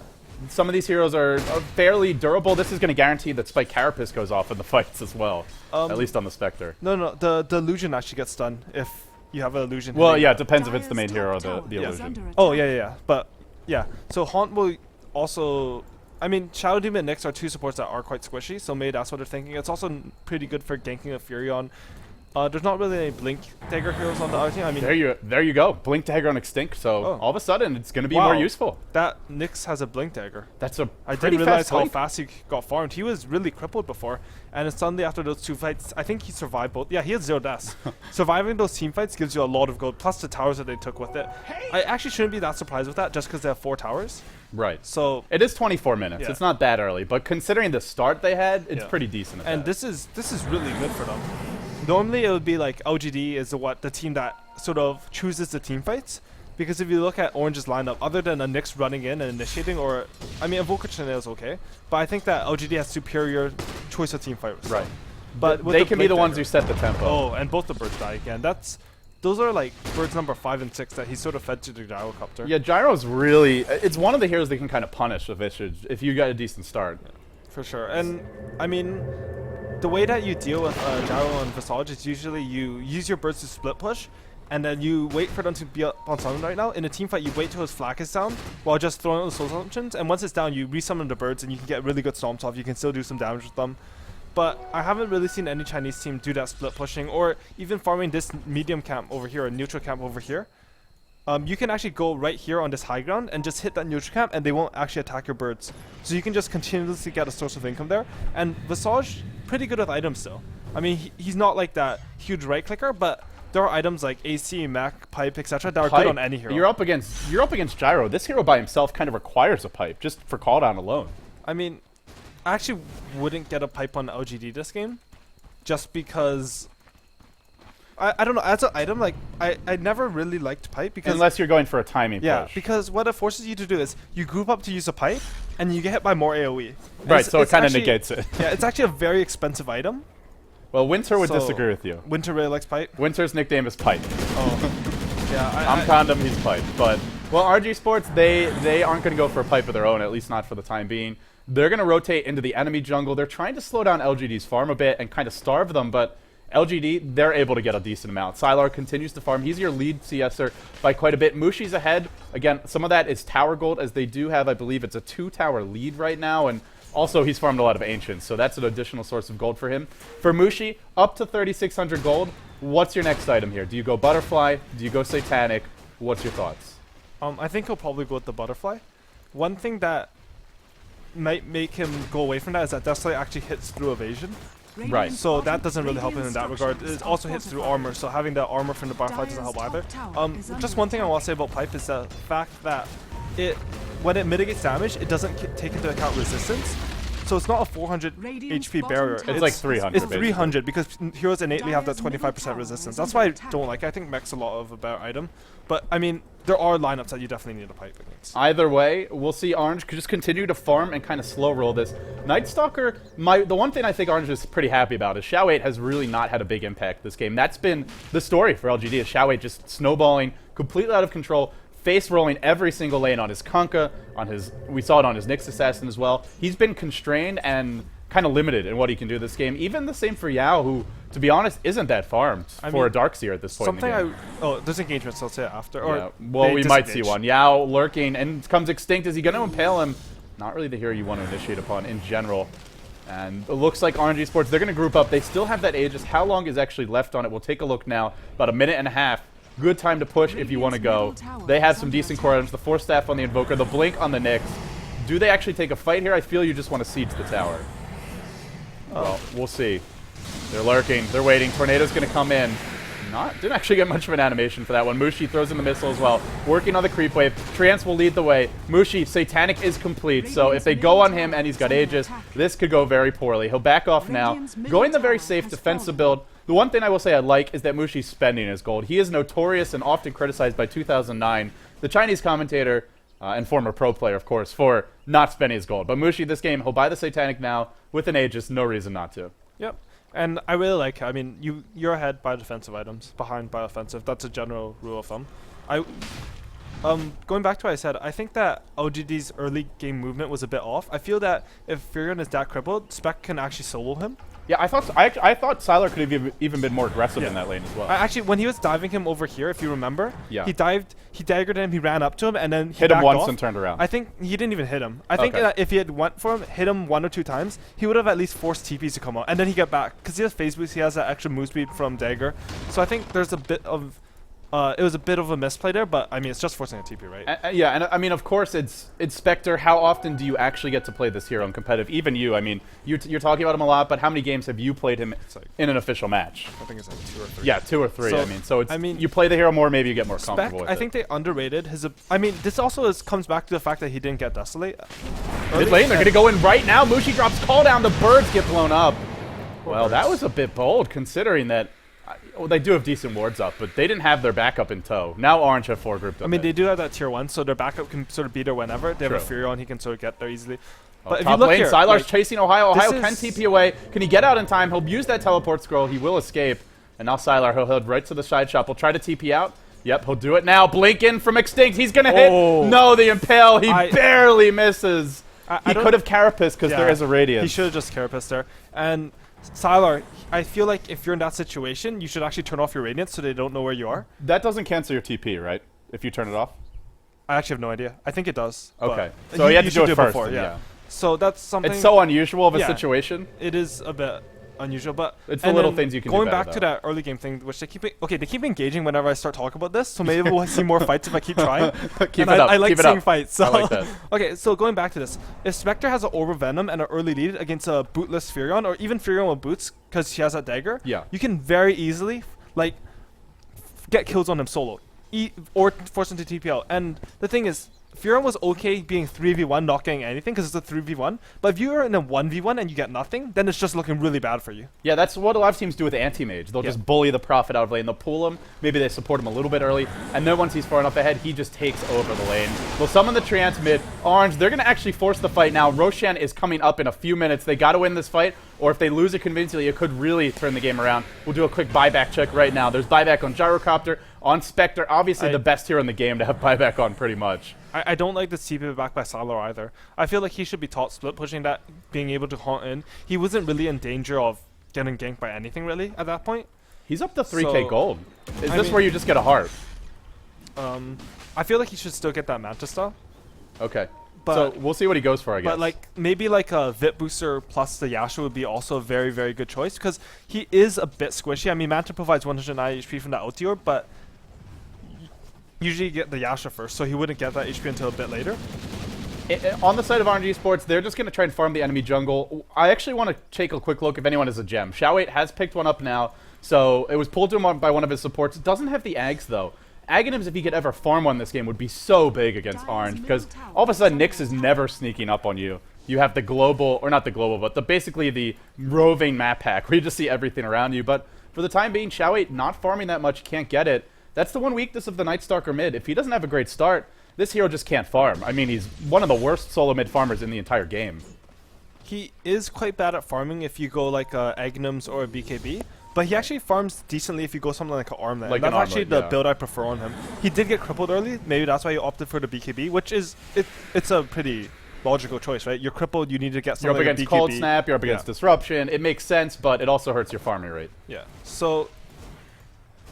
Some of these heroes are fairly durable. This is going to guarantee that Spike Carapace goes off in the fights as well, at least on the Spectre. No, the illusion actually gets done if you have an illusion. Well, yeah, it depends if it's the main hero or the illusion. Oh, yeah. But, yeah. So Haunt will also... I mean, Shadow Demon and Nyx are 2 supports that are quite squishy, so maybe that's what they're thinking. It's also pretty good for ganking a Furion. There's not really any Blink Dagger heroes on the other team. I mean, there you go. Blink Dagger on Extinct, so all of a sudden it's going to be more useful. That Nyx has a Blink Dagger. That's a I pretty didn't realize fast how blink. fast he got farmed. He was really crippled before, and then suddenly after those 2 fights, I think he survived both. Yeah, he had 0 deaths. Surviving those team fights gives you a lot of gold, plus the towers that they took with it. I actually shouldn't be that surprised with that, just because they have 4 towers. Right. So it is 24 minutes. Yeah. It's not that early, but considering the start they had, it's pretty decent. And this is really good for them. Normally it would be like LGD is the team that sort of chooses the team fights, because if you look at Orange's lineup, other than a Nyx running in and initiating, or I mean, Invoker Chanel is okay, but I think that LGD has superior choice of team fights. Right. But they can be the ones who set the tempo. Oh, and both the birds die again. Those are like birds number 5 and 6 that he sort of fed to the gyrocopter. Yeah, Gyro's really... It's one of the heroes that can kind of punish a Visage if you got a decent start. For sure. And, I mean, the way that you deal with Gyro and Visage is usually you use your birds to split push, and then you wait for them to be up on summon right now. In a team fight, you wait till his flak is down while just throwing out the soul assumptions, and once it's down, you resummon the birds, and you can get really good stomps off. You can still do some damage with them. But I haven't really seen any Chinese team do that split pushing, or even farming this medium camp over here, or neutral camp over here. You can actually go right here on this high ground and just hit that neutral camp, and they won't actually attack your birds. So you can just continuously get a source of income there. And Visage, pretty good with items still. I mean, he's not like that huge right clicker, but there are items like AC, Mech, Pipe, etc. that are Pipe, good on any hero. You're up against Gyro. This hero by himself kind of requires a pipe just for cooldown alone. I mean, I actually wouldn't get a pipe on LGD this game, just because. I don't know. As an item, like I never really liked pipe because Unless you're going for a timing push. because what it forces you to do is you group up to use a pipe and you get hit by more AOE. And Right, so it kind of actually- negates it. Yeah, it's actually a very expensive item. Well, Winter would So- disagree with you. Winter really likes pipe. Winter's nickname is Pipe. Oh, yeah. I'm Condom, he's Pipe. But, well, RG Sports, they aren't going to go for a pipe of their own, at least not for the time being. They're going to rotate into the enemy jungle. They're trying to slow down LGD's farm a bit and kind of starve them, but LGD, they're able to get a decent amount. Sylar continues to farm. He's your lead CSer by quite a bit. Mushi's ahead. Again, some of that is tower gold, as they do have, I believe, it's a 2-tower lead right now, and also he's farmed a lot of Ancients, so that's an additional source of gold for him. For Mushi, up to 3,600 gold. What's your next item here? Do you go Butterfly? Do you go Satanic? What's your thoughts? I think he'll probably go with the Butterfly. One thing that might make him go away from that is that Desolate actually hits through evasion. Right. So that doesn't really help him in that regard. It also hits through armor, so having the armor from the Butterfly doesn't help either. Just one thing I want to say about Pipe is the fact that when it mitigates damage, it doesn't take into account resistance. So it's not a 400 HP barrier. It's like 300. It's basically. 300 because heroes innately have that 25% resistance. That's why I don't like it. I think Mech's a lot of a better item. But, I mean, there are lineups that you definitely need a pipe against. Either way, we'll see Orange just continue to farm and kind of slow roll this. Night Stalker, the one thing I think Orange is pretty happy about is Xiao 8 has really not had a big impact this game. That's been the story for LGD, is Xiao 8 just snowballing, completely out of control, face rolling every single lane on his Kunkka, we saw it on his Nyx Assassin as well. He's been constrained and kind of limited in what he can do this game. Even the same for Yao, who, to be honest, isn't that farmed for a Darkseer at this point in the game. There's engagements, so I'll say it after. Yeah. Well, we might see one. Yao lurking and comes extinct. Is he going to impale him? Not really the hero you want to initiate upon in general. And it looks like RNG Sports, they're going to group up. They still have that Aegis. How long is actually left on it? We'll take a look now. About a minute and a half. Good time to push if you want to go. They have some decent core items. The Force Staff on the Invoker, the Blink on the Nyx. Do they actually take a fight here? I feel you just want to siege the tower. Well, we'll see. They're lurking. They're waiting. Tornado's going to come in. Didn't actually get much of an animation for that one. Mushi throws in the missile as well. Working on the creep wave. Trance will lead the way. Mushi, Satanic is complete. So if they go on him and he's got Aegis, this could go very poorly. He'll back off now. Going the very safe defensive build. The one thing I will say I like is that Mushi's spending his gold. He is notorious and often criticized by 2009, the Chinese commentator and former pro player, of course, for not spending his gold. But Mushi, this game, he'll buy the Satanic now with an Aegis. No reason not to. Yep. And I really like, I mean, you're ahead by defensive items, behind by offensive. That's a general rule of thumb. Going back to what I said, I think that LGD's early game movement was a bit off. I feel that if Furion is that crippled, Spec can actually solo him. Yeah, I thought Sylar could have even been more aggressive in that lane as well. Actually, when he was diving him over here, if you remember, he daggered him, he ran up to him, and then he hit him once off. and turned around. I think he didn't even hit him. I think that if he had went for him, hit him 1 or 2 times, he would have at least forced TPs to come out, and then he get back because he has phase boost. He has that extra move speed from dagger, so I think there's a bit of. It was a bit of a misplay there, but I mean, it's just forcing a TP, right? Yeah, and I mean, of course, it's Spectre. How often do you actually get to play this hero in competitive? Even you, I mean, you're talking about him a lot, but how many games have you played him in an official match? I think it's like 2 or 3. Yeah, 2 or 3. So, I mean, you play the hero more, maybe you get more comfortable with it. I think they underrated his. I mean, this also comes back to the fact that he didn't get Desolate. Mid lane, they're going to go in right now. Mushi drops call down. The birds get blown up. Well, that was a bit bold, considering that. Well, they do have decent wards up, but they didn't have their backup in tow. Now Orange have 4 grouped up. I mean, they do have that tier 1, so their backup can sort of beat her whenever. They have a Furion, he can sort of get there easily. But if you look here, Sylar's chasing Ohio. Ohio can TP away. Can he get out in time? He'll use that teleport scroll. He will escape. And now Sylar, he'll head right to the side shop. He'll try to TP out. Yep, he'll do it now. Blink in from Extinct. He's going to hit. No, the Impale. He barely misses. He could have Carapace because there is a Radiance. He should have just Carapace there. And Sylar, I feel like if you're in that situation, you should actually turn off your Radiance so they don't know where you are. That doesn't cancel your TP, right? If you turn it off? I actually have no idea. I think it does. Okay. So you have to do it first. Yeah. So that's something. It's so unusual of a situation. It is a bit unusual, but it's the little things you can do going back to that early game thing, which they keep engaging whenever I start talking about this, so maybe we'll see more fights if I keep trying. Keep it up. I like seeing fights. So. I like that. Okay, so going back to this, if Spectre has an Orb of Venom and an early lead against a bootless Furion, or even Furion with boots because she has that dagger, you can very easily get kills on him solo, or force him to TPL. And the thing is, Furon was okay being 3v1, not getting anything because it's a 3v1. But if you're in a 1v1 and you get nothing, then it's just looking really bad for you. Yeah, that's what a lot of teams do with anti-mage. They'll just bully the Prophet out of lane. They'll pull him. Maybe they support him a little bit early. And then once he's far enough ahead, he just takes over the lane. They'll summon the Treants mid. Orange, they're going to actually force the fight now. Roshan is coming up in a few minutes. They got to win this fight, or if they lose it convincingly, it could really turn the game around. We'll do a quick buyback check right now. There's buyback on Gyrocopter, on Spectre. Obviously the best hero in the game to have buyback on pretty much. I don't like the CP back by Sylar either. I feel like he should be taught split pushing that, being able to haunt in. He wasn't really in danger of getting ganked by anything really at that point. He's up to 3k gold. Is this where you just get a heart? I feel like he should still get that Manta style. Okay. But, so we'll see what he goes for, I guess. But like maybe like a Vit booster plus the Yasha would be also a very, very good choice because he is a bit squishy. I mean, Manta provides 109 HP from the ulti orb, but usually you get the Yasha first, so he wouldn't get that HP until a bit later. On the side of RNG Sports, they're just going to try and farm the enemy jungle. I actually want to take a quick look if anyone has a gem. Xiao8 has picked one up now, so it was pulled to him by one of his supports. Doesn't have the Ags, though. Aghanims, if he could ever farm one this game, would be so big against Orange, because all of a sudden Nyx is never sneaking up on you. You have the global, or not the global, but basically the roving map pack, where you just see everything around you. But for the time being, Xiao8 not farming that much, can't get it. That's the one weakness of the Night Stalker mid. If he doesn't have a great start, this hero just can't farm. I mean, he's one of the worst solo mid farmers in the entire game. He is quite bad at farming if you go like a Aghanims or a BKB, but he actually farms decently if you go something like an Armlet. Like that's an actually Armlet, the yeah. build I prefer on him. He did get crippled early, maybe that's why he opted for the BKB, which is, it's a pretty logical choice, right? You're crippled, you need to get something You're up like against BKB. Cold Snap, you're up against Disruption. It makes sense, but it also hurts your farming rate. Yeah. So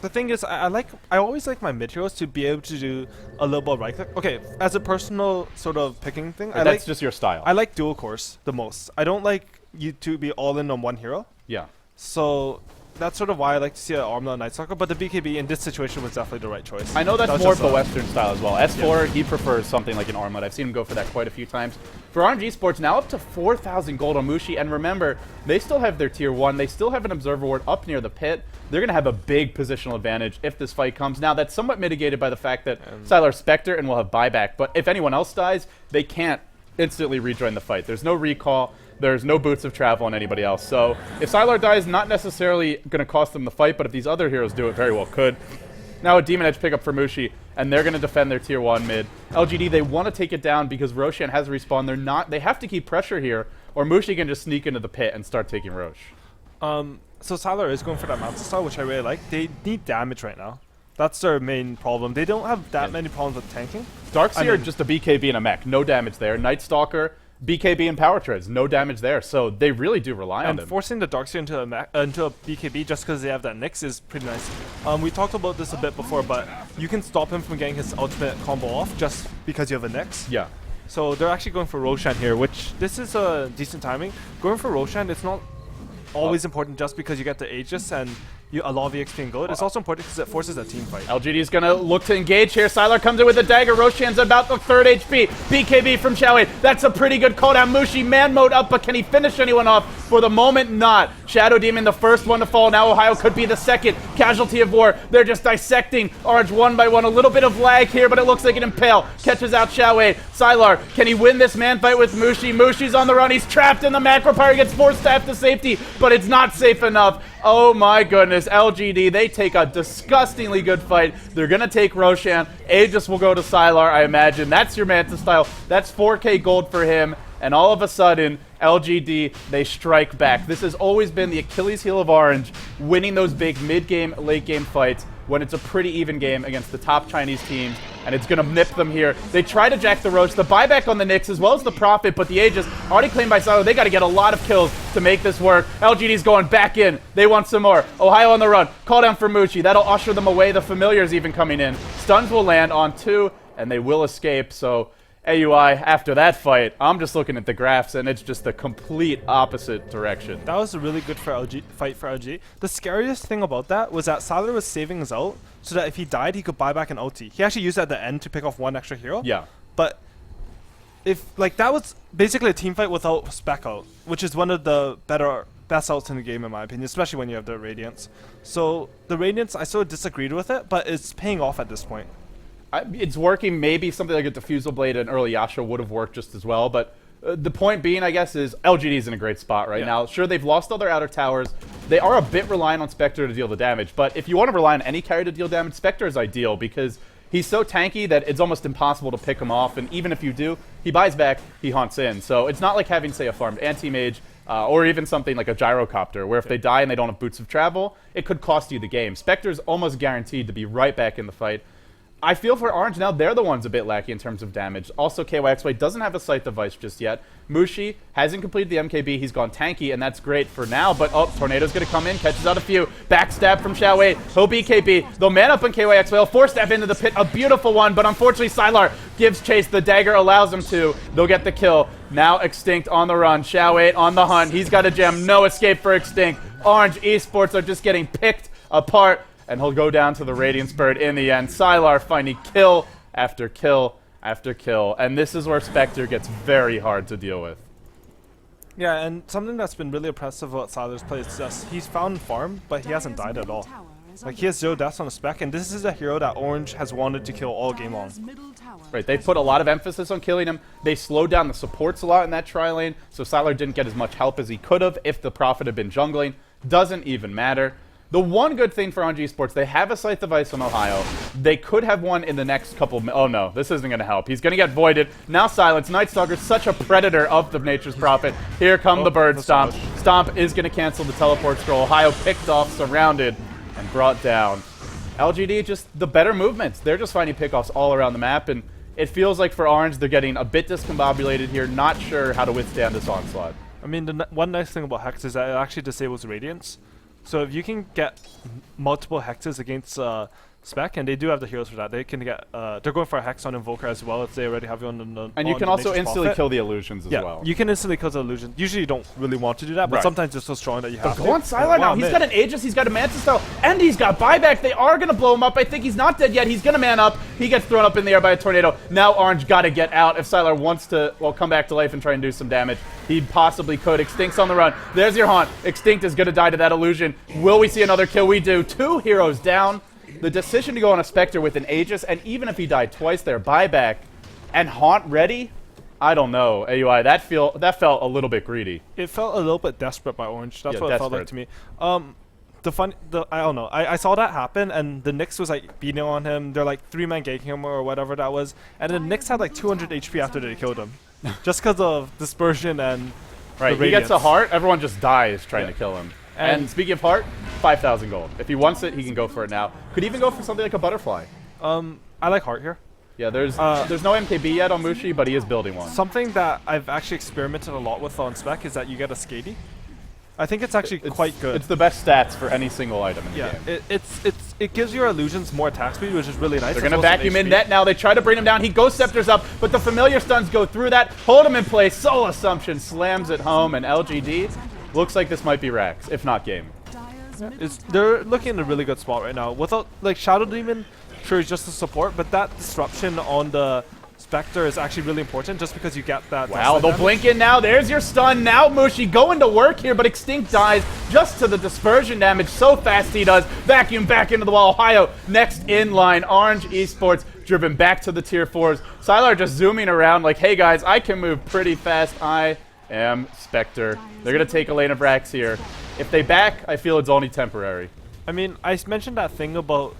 the thing is, I always like my mid heroes to be able to do a little bit of right click. Okay, as a personal sort of picking thing, That's just your style. I like dual course the most. I don't like you to be all in on one hero. Yeah. So that's sort of why I like to see an Armlet Night Stalker, but the BKB in this situation was definitely the right choice. I know that's more of a Western style as well. S4, he prefers something like an Armlet. I've seen him go for that quite a few times. For RNG Sports, now up to 4,000 gold on Mushi, and remember, they still have their tier 1. They still have an Observer Ward up near the pit. They're going to have a big positional advantage if this fight comes. Now, that's somewhat mitigated by the fact that Sylar Spectre and will have buyback, but if anyone else dies, they can't instantly rejoin the fight. There's no recall. There's no boots of travel on anybody else. So if Sylar dies, not necessarily going to cost them the fight, but if these other heroes do it, very well could. Now a Demon Edge pickup for Mushi, and they're going to defend their tier 1 mid. LGD, they want to take it down because Roshan has respawn. They have to keep pressure here, or Mushi can just sneak into the pit and start taking Rosh. So Sylar is going for that Manta style, which I really like. They need damage right now. That's their main problem. They don't have that many problems with tanking. Darkseer, just a BKB and a mech. No damage there. Night Stalker, BKB and Power Treads. No damage there. So they really do rely on them. And forcing the Darkseer into a BKB just because they have that Nyx is pretty nice. We talked about this a bit before, but you can stop him from getting his ultimate combo off just because you have a Nyx. Yeah. So they're actually going for Roshan here, which this is a decent timing. Going for Roshan, it's not always important just because you get the Aegis and a lot of EXP and gold. It's also important because it forces a team fight. LGD is going to look to engage here. Sylar comes in with a dagger. Roshan's about the 3rd HP. BKB from Xiao8. That's a pretty good call down. Mushi man mode up, but can he finish anyone off? For the moment, not. Shadow Demon, the first one to fall. Now Ohio could be the second. Casualty of war. They're just dissecting Orange one by one. A little bit of lag here, but it looks like an Impale. Catches out Xiao8. Sylar, can he win this man fight with Mushi? Mushi's on the run. He's trapped in the macro power. He gets forced staff to safety, but it's not safe enough. Oh my goodness, LGD, they take a disgustingly good fight. They're going to take Roshan. Aegis will go to Sylar, I imagine. That's your Manta style. That's 4k gold for him. And all of a sudden, LGD, they strike back. This has always been the Achilles heel of Orange, winning those big mid-game, late-game fights when it's a pretty even game against the top Chinese teams, and it's going to nip them here. They try to jack the Roach, the buyback on the Nyx, as well as the Prophet, but the Aegis already claimed by Sylar. They got to get a lot of kills to make this work. LGD's going back in. They want some more. Ohio on the run. Call down for Mushi. That'll usher them away. The Familiar's even coming in. Stuns will land on 2, and they will escape, so AUI, after that fight, I'm just looking at the graphs, and it's just the complete opposite direction. That was a really good fight for LG. The scariest thing about that was that Sylar was saving his ult, so that if he died, he could buy back an ulti. He actually used it at the end to pick off one extra hero. Yeah. But if, like, that was basically a team fight without spec ult, which is one of the better best ults in the game in my opinion, especially when you have the Radiance. So the Radiance, I sort of disagreed with it, but it's paying off at this point. It's working. Maybe something like a Diffusal Blade and early Yasha would have worked just as well, but the point being, I guess, is LGD is in a great spot right now. Sure, they've lost all their outer towers. They are a bit reliant on Spectre to deal the damage, but if you want to rely on any carry to deal damage, Spectre is ideal because he's so tanky that it's almost impossible to pick him off, and even if you do, he buys back, he haunts in. So it's not like having, say, a farmed anti-mage or even something like a gyrocopter, where if they die and they don't have boots of travel, it could cost you the game. Spectre's almost guaranteed to be right back in the fight. I feel for Orange now, they're the ones a bit lacky in terms of damage. Also, KYXY doesn't have a Sight device just yet. Mushi hasn't completed the MKB. He's gone tanky, and that's great for now. But, oh, Tornado's going to come in, catches out a few. Backstab from Xiaowei. He'll BKB. They'll man up on KYXY. He'll force stab into the pit. A beautiful one, but unfortunately, Sylar gives chase. The dagger allows him to. They'll get the kill. Now Extinct on the run. Xiaowei on the hunt. He's got a gem. No escape for Extinct. Orange Esports are just getting picked apart. And he'll go down to the Radiance Bird in the end. Sylar finding kill after kill after kill. And this is where Spectre gets very hard to deal with. Yeah, and something that's been really impressive about Sylar's play is just he's found farm, but he hasn't died at all. Like, he has 0 deaths on the spec, and this is a hero that Orange has wanted to kill all game long. Right, they put a lot of emphasis on killing him. They slowed down the supports a lot in that tri-lane, so Sylar didn't get as much help as he could have if the Prophet had been jungling. Doesn't even matter. The one good thing for Orange Esports, they have a Sight device on Ohio. They could have one in the next couple oh no, this isn't going to help. He's going to get voided. Now Silence. Night Stalker, such a predator of the Nature's Prophet. Here come the Bird Stomp. Stomp is going to cancel the teleport scroll. Ohio picked off, surrounded, and brought down. LGD, just the better movements. They're just finding pickoffs all around the map, and it feels like for Orange, they're getting a bit discombobulated here, not sure how to withstand this onslaught. I mean, the one nice thing about Hex is that it actually disables Radiance. So if you can get multiple hexes against spec, and they do have the heroes for that, they can get. They're going for a hex on Invoker as well if they already have you on the. And you can also instantly kill the illusions as well. You can instantly kill the illusion. Usually you don't really want to do that, but sometimes they're so strong that you have to. Go on Sylar now. He's got an Aegis, he's got a Mantis Style, and he's got buyback. They are going to blow him up. I think he's not dead yet. He's going to man up. He gets thrown up in the air by a tornado. Now Orange got to get out. If Sylar wants to, well, come back to life and try and do some damage, he possibly could. Extinct's on the run. There's your haunt. Extinct is going to die to that illusion. Will we see another kill? We do. 2 heroes down. The decision to go on a Spectre with an Aegis, and even if he died twice there, buyback and haunt ready, I don't know, AUI. That felt a little bit greedy. It felt a little bit desperate by Orange. That's what it felt like to me. I don't know. I saw that happen, and the Nyx was like beating on him. They're like 3-man ganking him or whatever that was, and the Nyx had like 200 HP after they killed him, just because of dispersion and. Right, he gets a heart. Everyone just dies trying to kill him. And speaking of heart, 5,000 gold. If he wants it, he can go for it now. Could even go for something like a butterfly. I like heart here. Yeah, there's no MKB yet on Mushi, but he is building one. Something that I've actually experimented a lot with on spec is that you get a Skady. I think it's actually quite good. It's the best stats for any single item in the game. It gives your illusions more attack speed, which is really nice. They're going to vacuum in net now. They try to bring him down. He Ghost Scepters up, but the familiar stuns go through that. Hold him in place. Soul Assumption slams it home, and LGD looks like this might be Rax, if not game. They're looking in a really good spot right now. Without, like, Shadow Demon, sure, is just a support, but that disruption on the Spectre is actually really important just because you get that. Wow, they'll blink in now. There's your stun. Now Mushi going to work here, but Extinct dies just to the dispersion damage. So fast he does. Vacuum back into the wall. Ohio next in line. Orange Esports driven back to the tier 4s. Sylar just zooming around like, hey guys, I can move pretty fast. I am Spectre. They're going to take a lane of Rax here. If they back, I feel it's only temporary. I mean, I mentioned that thing about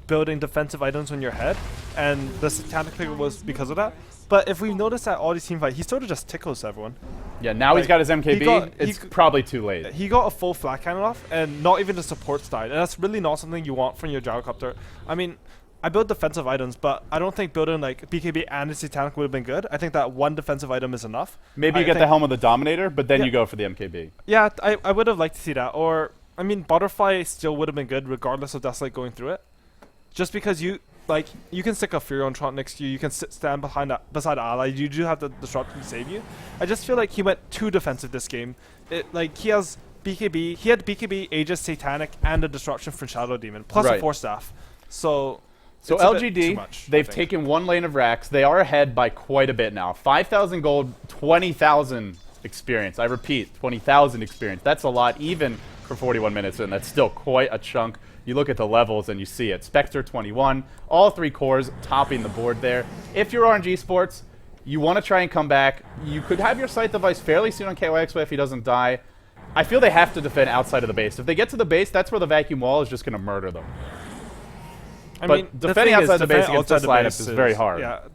building defensive items on your head, and the Satanic Figure was because of that. But if we notice that all these team fight, he sort of just tickles everyone. Yeah, now he's got his MKB. It's probably too late. He got a full flat cannon off, and not even the supports died. And that's really not something you want from your gyrocopter. I mean, I build defensive items, but I don't think building like BKB and a Satanic would have been good. I think that one defensive item is enough. Maybe you get the Helm of the Dominator, but then you go for the MKB. Yeah, I would have liked to see that. Or, I mean, Butterfly still would have been good regardless of Desolate going through it. Just because you can stick a Fury on Trant next to you, you can stand beside ally, you do have the disruption to save you. I just feel like he went too defensive this game. He has BKB, he had BKB, Aegis, Satanic, and a disruption from Shadow Demon, plus a 4-staff. So LGD, they've taken 1 lane of Rax. They are ahead by quite a bit now. 5,000 gold, 20,000 experience. I repeat, 20,000 experience. That's a lot, even for 41 minutes, and that's still quite a chunk. You look at the levels and you see it. Spectre 21, all 3 cores topping the board there. If you're RNG Sports, you want to try and come back. You could have your sight device fairly soon on KYXY if he doesn't die. I feel they have to defend outside of the base. If they get to the base, that's where the vacuum wall is just going to murder them. I mean, defending outside the base against this lineup is very hard. Yeah,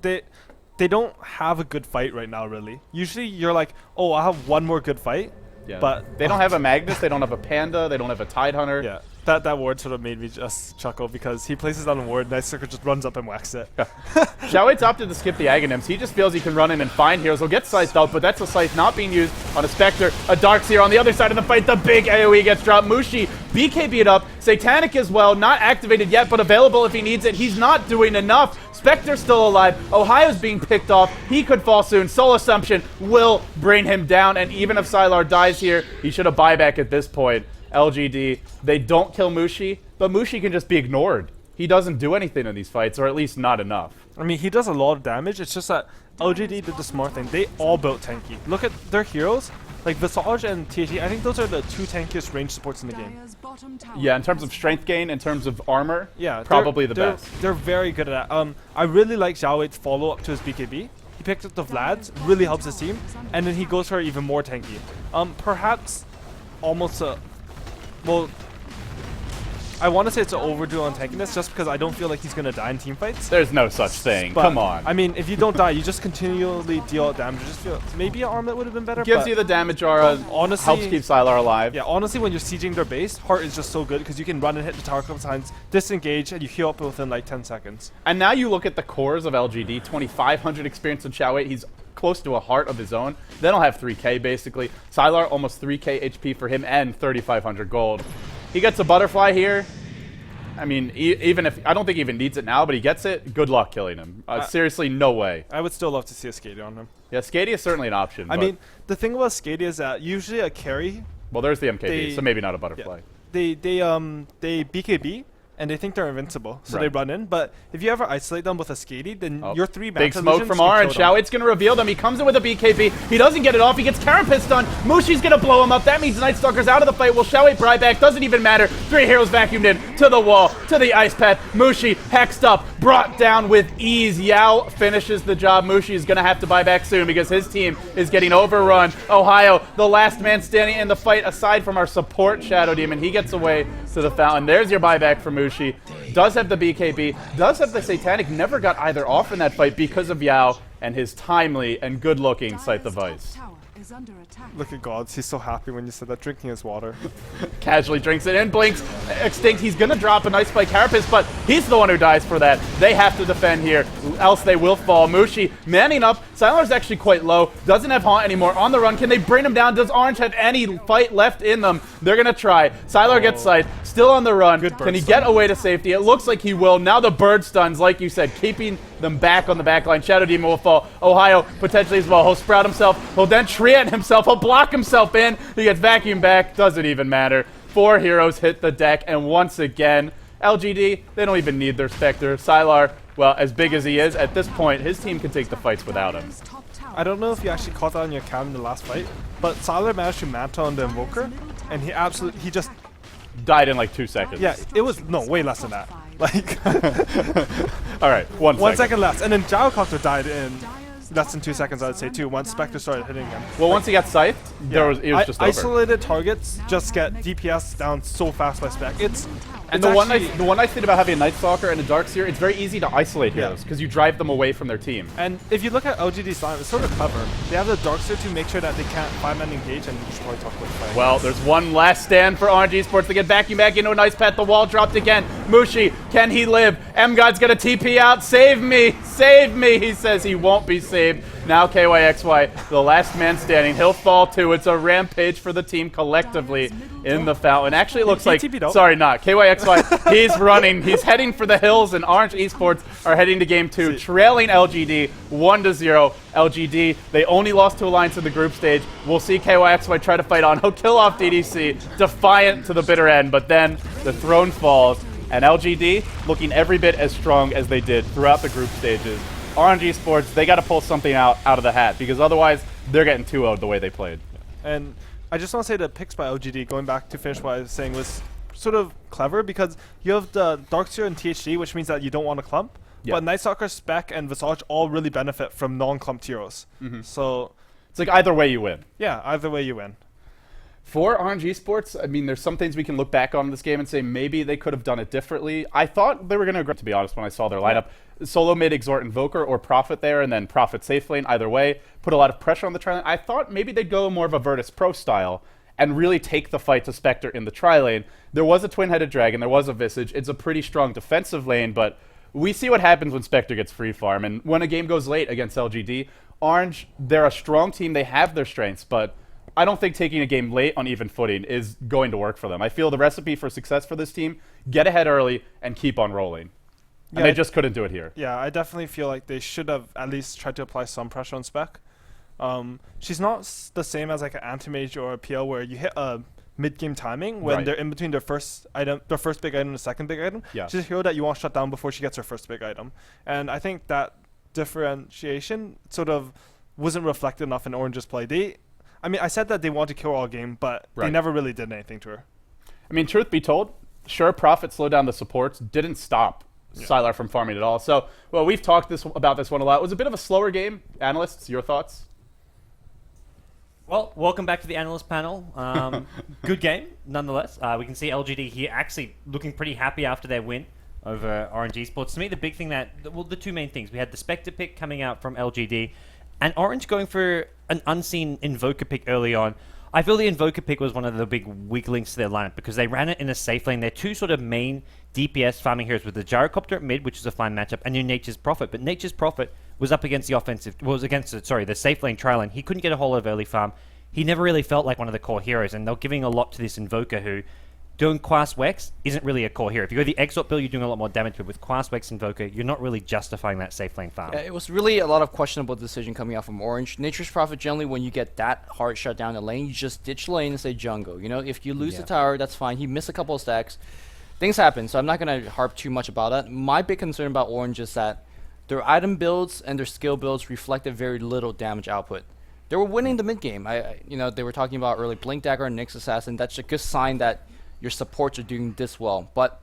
they don't have a good fight right now, really. Usually you're like, oh, I'll have one more good fight. Yeah. But they don't have a Magnus, they don't have a Panda, they don't have a Tidehunter. Yeah, that ward sort of made me just chuckle because he places down a ward, Night Stalker just runs up and whacks it. Xiaoweit's opted to skip the Aghanims. He just feels he can run in and find heroes. He'll get scythed out, but that's a scythe not being used on a Spectre. A Darkseer on the other side of the fight. The big AoE gets dropped. Mushi, BK beat up. Satanic as well, not activated yet, but available if he needs it. He's not doing enough. Spectre's still alive. Ohio's being picked off. He could fall soon. Soul Assumption will bring him down, and even if Sylar dies here, he should have buyback at this point. LGD, they don't kill Mushi, but Mushi can just be ignored. He doesn't do anything in these fights, or at least not enough. I mean, he does a lot of damage. It's just that LGD did the smart thing. They all built tanky. Look at their heroes, like Visage and THE. I think those are the 2 tankiest range supports in the game. Yeah, in terms of strength gain, in terms of armor, yeah, probably the best. They're very good at that. I really like Xiaoweit's follow-up to his BKB. He picked up the Vlads, really helps his team, and then he goes for even more tanky. Perhaps almost a... Well, I want to say it's an overdue on tankiness just because I don't feel like he's going to die in team fights. There's no such thing. But, come on. I mean, if you don't die, you just continually deal out damage. I just feel maybe an armlet would have been better. Gives you the damage aura, honestly, helps keep Sylar alive. Yeah, honestly, when you're sieging their base, Heart is just so good because you can run and hit the tower a couple times, disengage, and you heal up within like 10 seconds. And now you look at the cores of LGD, 2,500 experience in Xiaowei. He's close to a heart of his own. Then he'll have 3k basically. Sylar almost 3k HP for him and 3,500 gold. He gets a butterfly here. I mean, even if I don't think he even needs it now, but he gets it. Good luck killing him. Seriously, no way. I would still love to see a Skadia on him. Yeah, Skadia is certainly an option. I mean, the thing about Skadia is that usually a carry. Well, there's the MKB, so maybe not a butterfly. Yeah, they BKB. And they think they're invincible, so they run in. But if you ever isolate them with a Skadia, then your 3 big smoke from Orange. Xiaoweit's going to reveal them. He comes in with a BKB. He doesn't get it off. He gets Carapace done. Mushi's going to blow him up. That means Night Stalker's out of the fight. Will Xiaowei buy back? Doesn't even matter. 3 heroes vacuumed in to the wall, to the ice path. Mushi hexed up, brought down with ease. Yao finishes the job. Mushi is going to have to buy back soon because his team is getting overrun. Ohio, the last man standing in the fight aside from our support Shadow Demon. He gets away to the fountain. There's your buyback for Mushi. Does have the BKB, does have the Satanic, never got either off in that fight because of Yao and his timely and good-looking Scythe of Ice. Look at Gods, he's so happy when you said that, drinking his water. Casually drinks it in, blinks, extinct. He's going to drop a nice spike Carapace, but he's the one who dies for that. They have to defend here, else they will fall. Mushi manning up. Sylar's actually quite low, doesn't have Haunt anymore. On the run, can they bring him down? Does Orange have any fight left in them? They're going to try. Sylar gets Scythe, still on the run. Can he get away to safety? It looks like he will. Now the bird stuns, like you said, keeping them back on the back line. Shadow Demon will fall. Ohio potentially as well. He'll sprout himself. He'll then Treant himself. He'll block himself in. He gets vacuumed back. Doesn't even matter. 4 heroes hit the deck, and once again, LGD, they don't even need their Spectre. Sylar, well, as big as he is, at this point, his team can take the fights without him. I don't know if you actually caught that on your cam in the last fight, but Sylar managed to Manta on the Invoker, and he just died in like 2 seconds. Yeah, it was, no, way less than that. Like, all right, 1 second left, and then Gyrocopter died in less than 2 seconds, I would say, too, once Spectre started hitting him. Well, once he got scythed, it was just over. Isolated targets just get DPS down so fast by Spec. And the one nice thing about having a Night Stalker and a Darkseer, it's very easy to isolate heroes because you drive them away from their team. And if you look at LGD's line, it's sort of clever. They have the Darkseer to make sure that they can't 5-man engage, and we should probably talk about fighting. Well, there's one last stand for RNG Sports. They get vacuum back into a nice path. The wall dropped again. Mushi, can he live? M-God's gonna TP out. Save me! Save me! He says he won't be saved. Now KYXY, the last man standing. He'll fall too. It's a rampage for the team collectively in the fountain. Actually, it looks like... Sorry, not. KYXY, he's running. He's heading for the hills, and Orange Esports are heading to Game 2, trailing LGD 1-0. LGD, they only lost to Alliance in the group stage. We'll see KYXY try to fight on. He'll kill off DDC, defiant to the bitter end, but then the throne falls, and LGD looking every bit as strong as they did throughout the group stages. RNG Sports, they got to pull something out of the hat because otherwise they're getting 2-0'd the way they played. And I just want to say the picks by LGD, going back to finish what I was saying, was sort of clever because you have the Darkseer and THD, which means that you don't want to clump. Yeah. But Night Stalker, Spec, and Visage all really benefit from non-clumped heroes. So It's like either way you win. yeah, either way you win. For RNG Esports, I mean, there's some things we can look back on in this game and say maybe they could have done it differently. I thought they were going to be honest, when I saw their lineup. Solo mid Exhort Invoker or Prophet there, and then Prophet safe lane, either way. Put a lot of pressure on the tri-lane. I thought maybe they'd go more of a Virtus Pro style and really take the fight to Spectre in the tri-lane. There was a Twin-Headed Dragon, there was a Visage. It's a pretty strong defensive lane, but we see what happens when Spectre gets free farm. And when a game goes late against LGD, Orange, they're a strong team. They have their strengths, but I don't think taking a game late on even footing is going to work for them. I feel the recipe for success for this team, get ahead early and keep on rolling. And they just couldn't do it here. Yeah, I definitely feel like they should have at least tried to apply some pressure on Spec. She's not the same as like an Anti-Mage or a PL where you hit a mid-game timing when they're in between their first item, their first big item and the second big item. Yeah. She's a hero that you want to shut down before she gets her first big item. And I think that differentiation sort of wasn't reflected enough in Orange's play. I said that they wanted to kill her all game, but they never really did anything to her. I mean, truth be told, sure, Prophet slowed down the supports, didn't stop Sylar from farming at all. So, well, we've talked about this one a lot. It was a bit of a slower game. Analysts, your thoughts? Well, welcome back to the analyst panel. Good game, nonetheless. We can see LGD here actually looking pretty happy after their win over RNG Sports. To me, the big thing the two main things. We had the Spectre pick coming out from LGD, and Orange going for an unseen Invoker pick early on. I feel the Invoker pick was one of the big weak links to their lineup because they ran it in a safe lane. They're two sort of main DPS farming heroes with the Gyrocopter at mid, which is a fine matchup, and your Nature's Prophet. But Nature's Prophet was up against the safe lane tri-lane. He couldn't get a whole lot of early farm. He never really felt like one of the core heroes, and they're giving a lot to this Invoker who, doing Quas Wex isn't really a core hero. If you go the Exort build, you're doing a lot more damage, but with Quas Wex Invoker, you're not really justifying that safe lane farm. Yeah, it was really a lot of questionable decision coming out from Orange. Nature's Prophet, generally, when you get that hard shut down the lane, you just ditch lane and say jungle. You know, if you lose the tower, that's fine. He missed a couple of stacks. Things happen, so I'm not going to harp too much about that. My big concern about Orange is that their item builds and their skill builds reflected very little damage output. They were winning the mid game. They were talking about early Blink Dagger and Nyx Assassin. That's a good sign that your supports are doing this well. But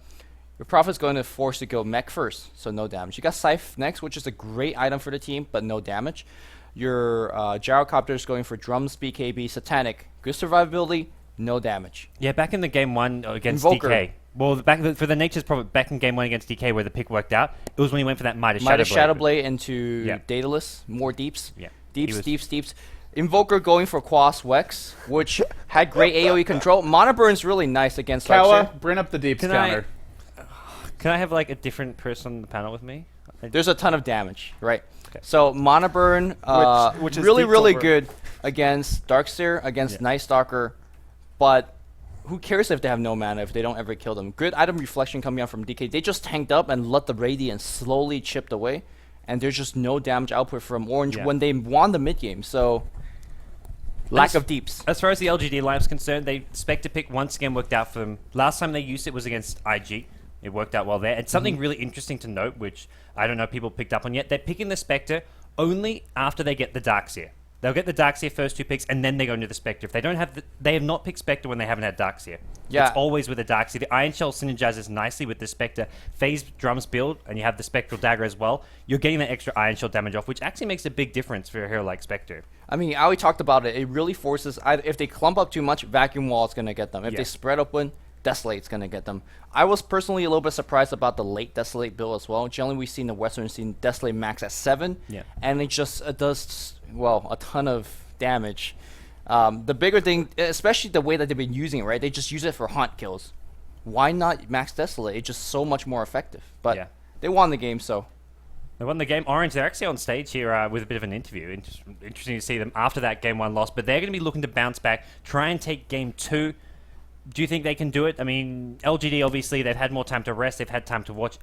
your Prophet's going to force to go mech first, so no damage. You got Scythe next, which is a great item for the team, but no damage. Your Gyrocopter is going for Drums, BKB, Satanic. Good survivability, no damage. Yeah, back in the game one against Invoker. DK. Well, for the Nature's Prophet, back in game one against DK where the pick worked out, it was when he went for that Midas Shadowblade into Daedalus, more deeps. Yeah. Deeps. Invoker going for Quas Wex, which had great AoE control. Mana Burn's really nice against Kawa, Darkseer. bring up the deeps counter. Can I have like a different person on the panel with me? There's a ton of damage, right? Okay. So Mana Burn, which is really, deep really over. good against Darkseer, against Night Stalker, but who cares if they have no mana if they don't ever kill them? Good item reflection coming out from DK. They just tanked up and let the Radiant slowly chipped away, and there's just no damage output from Orange when they won the mid game. So lack of deeps. As far as the LGD lineup's concerned, they Spectre pick once again worked out for them. Last time they used it was against IG. It worked out well there. And something really interesting to note, which I don't know if people picked up on yet, they're picking the Spectre only after they get the Darkseer. They'll get the Darkseer first two picks, and then they go into the Spectre. If they don't have they have not picked Spectre when they haven't had Darkseer. Yeah. It's always with the Darkseer. The Iron Shell synergizes nicely with the Spectre. Phase Drums build, and you have the Spectral Dagger as well. You're getting that extra Iron Shell damage off, which actually makes a big difference for a hero like Spectre. I mean, Ali talked about it. It really forces, if they clump up too much, Vacuum Wall is going to get them. If they spread open, Desolate's going to get them. I was personally a little bit surprised about the late Desolate build as well. Generally, we've seen the Western scene Desolate max at 7, and it just does, well, a ton of damage. The bigger thing, especially the way that they've been using it, right? They just use it for haunt kills. Why not max Desolate? It's just so much more effective. But they won the game, so. They won the game. Orange, they're actually on stage here with a bit of an interview. Interesting to see them after that game 1 loss, but they're going to be looking to bounce back, try and take game 2. Do you think they can do it? I mean, LGD, obviously, they've had more time to rest. They've had time to watch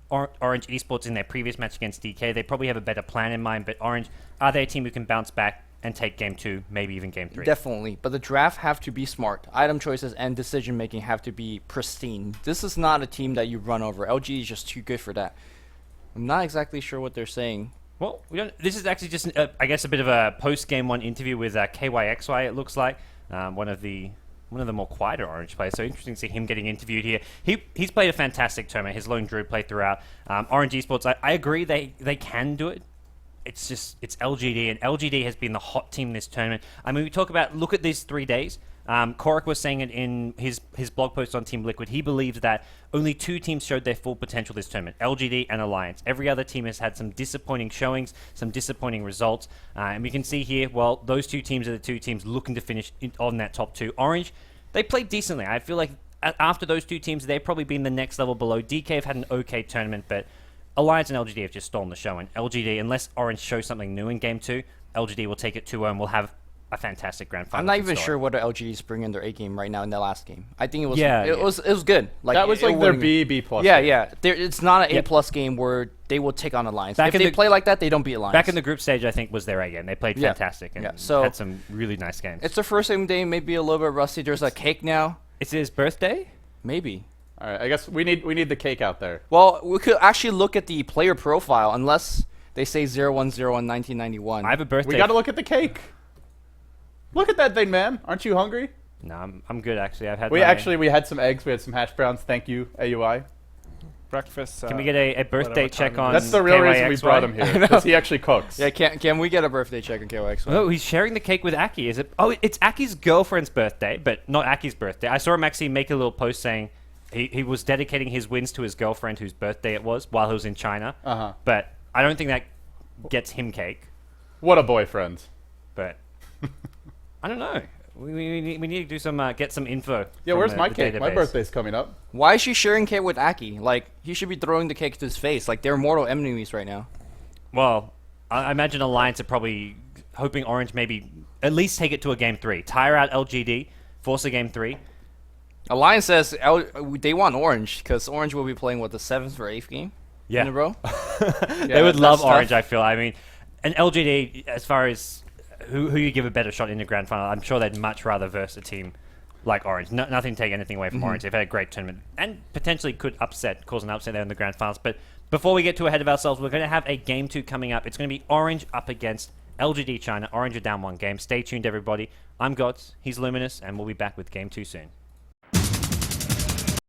Orange Esports in their previous match against DK. They probably have a better plan in mind, but Orange, are they a team who can bounce back and take game 2, maybe even game 3? Definitely, but the draft have to be smart. Item choices and decision making have to be pristine. This is not a team that you run over. LGD is just too good for that. I'm not exactly sure what they're saying. Well, we don't. This is actually just, I guess, a bit of a post-game one interview with KYXY. It looks like one of the more quieter Orange players. So interesting to see him getting interviewed here. He's played a fantastic tournament. His lone druid played throughout. Orange Esports, I agree they can do it. It's LGD, and LGD has been the hot team this tournament. I mean, we talk about, look at these 3 days. Korik was saying it in his blog post on Team Liquid. He believes that only 2 teams showed their full potential this tournament, LGD and Alliance. Every other team has had some disappointing showings, some disappointing results. And we can see here, well, those 2 teams are the 2 teams looking to finish on that top 2. Orange, they played decently. I feel like after those 2 teams, they've probably been the next level below. DK have had an okay tournament, but Alliance and LGD have just stolen the show. And LGD, unless Orange shows something new in Game 2, LGD will take it 2-0 and will have a fantastic grand final. I'm not even sure what the LGD's bringing in their A game right now in their last game. I think it was it was good. Like that was like their B plus. Yeah, game. yeah. It's not an A+ game where they will take on Alliance. If they play like that, they don't beat Alliance. Back in the group stage, I think was their A game. They played fantastic and so had some really nice games. It's their first game day, maybe a little bit rusty. There's a cake now. It's his birthday? Maybe. All right, I guess we need the cake out there. Well, we could actually look at the player profile, unless they say 010 in 1991. I have a birthday. We got to look at the cake. Look at that thing, man. Aren't you hungry? No, I'm good actually. I've had. We had some eggs. We had some hash browns. Thank you, AUI. Breakfast. Can we get a birthday check on? That's the real reason we brought him here, because he actually cooks. Yeah, can we get a birthday check on KYX? Oh, he's sharing the cake with Aki. Is it? Oh, it's Aki's girlfriend's birthday, but not Aki's birthday. I saw him actually make a little post saying he was dedicating his wins to his girlfriend, whose birthday it was, while he was in China. But I don't think that gets him cake. What a boyfriend! But I don't know. We need to do some get some info. Yeah, where's my cake? My birthday's coming up. Why is she sharing cake with Aki? Like, he should be throwing the cake to his face. Like, they're mortal enemies right now. Well, I imagine Alliance are probably hoping Orange maybe at least take it to a game 3. Tire out LGD, force a game 3. Alliance says they want Orange, because Orange will be playing, what, the 7th or 8th game in a row? They would love Orange, I feel. I mean, and LGD, as far as who you give a better shot in the grand final, I'm sure they'd much rather verse a team like Orange. Nothing to take anything away from Orange. They've had a great tournament and potentially could cause an upset there in the grand finals. But before we get too ahead of ourselves, we're going to have a game 2 coming up. It's going to be Orange up against LGD China. Orange are down 1 game. Stay tuned, everybody. I'm Gods, he's Luminous, and we'll be back with game 2 soon.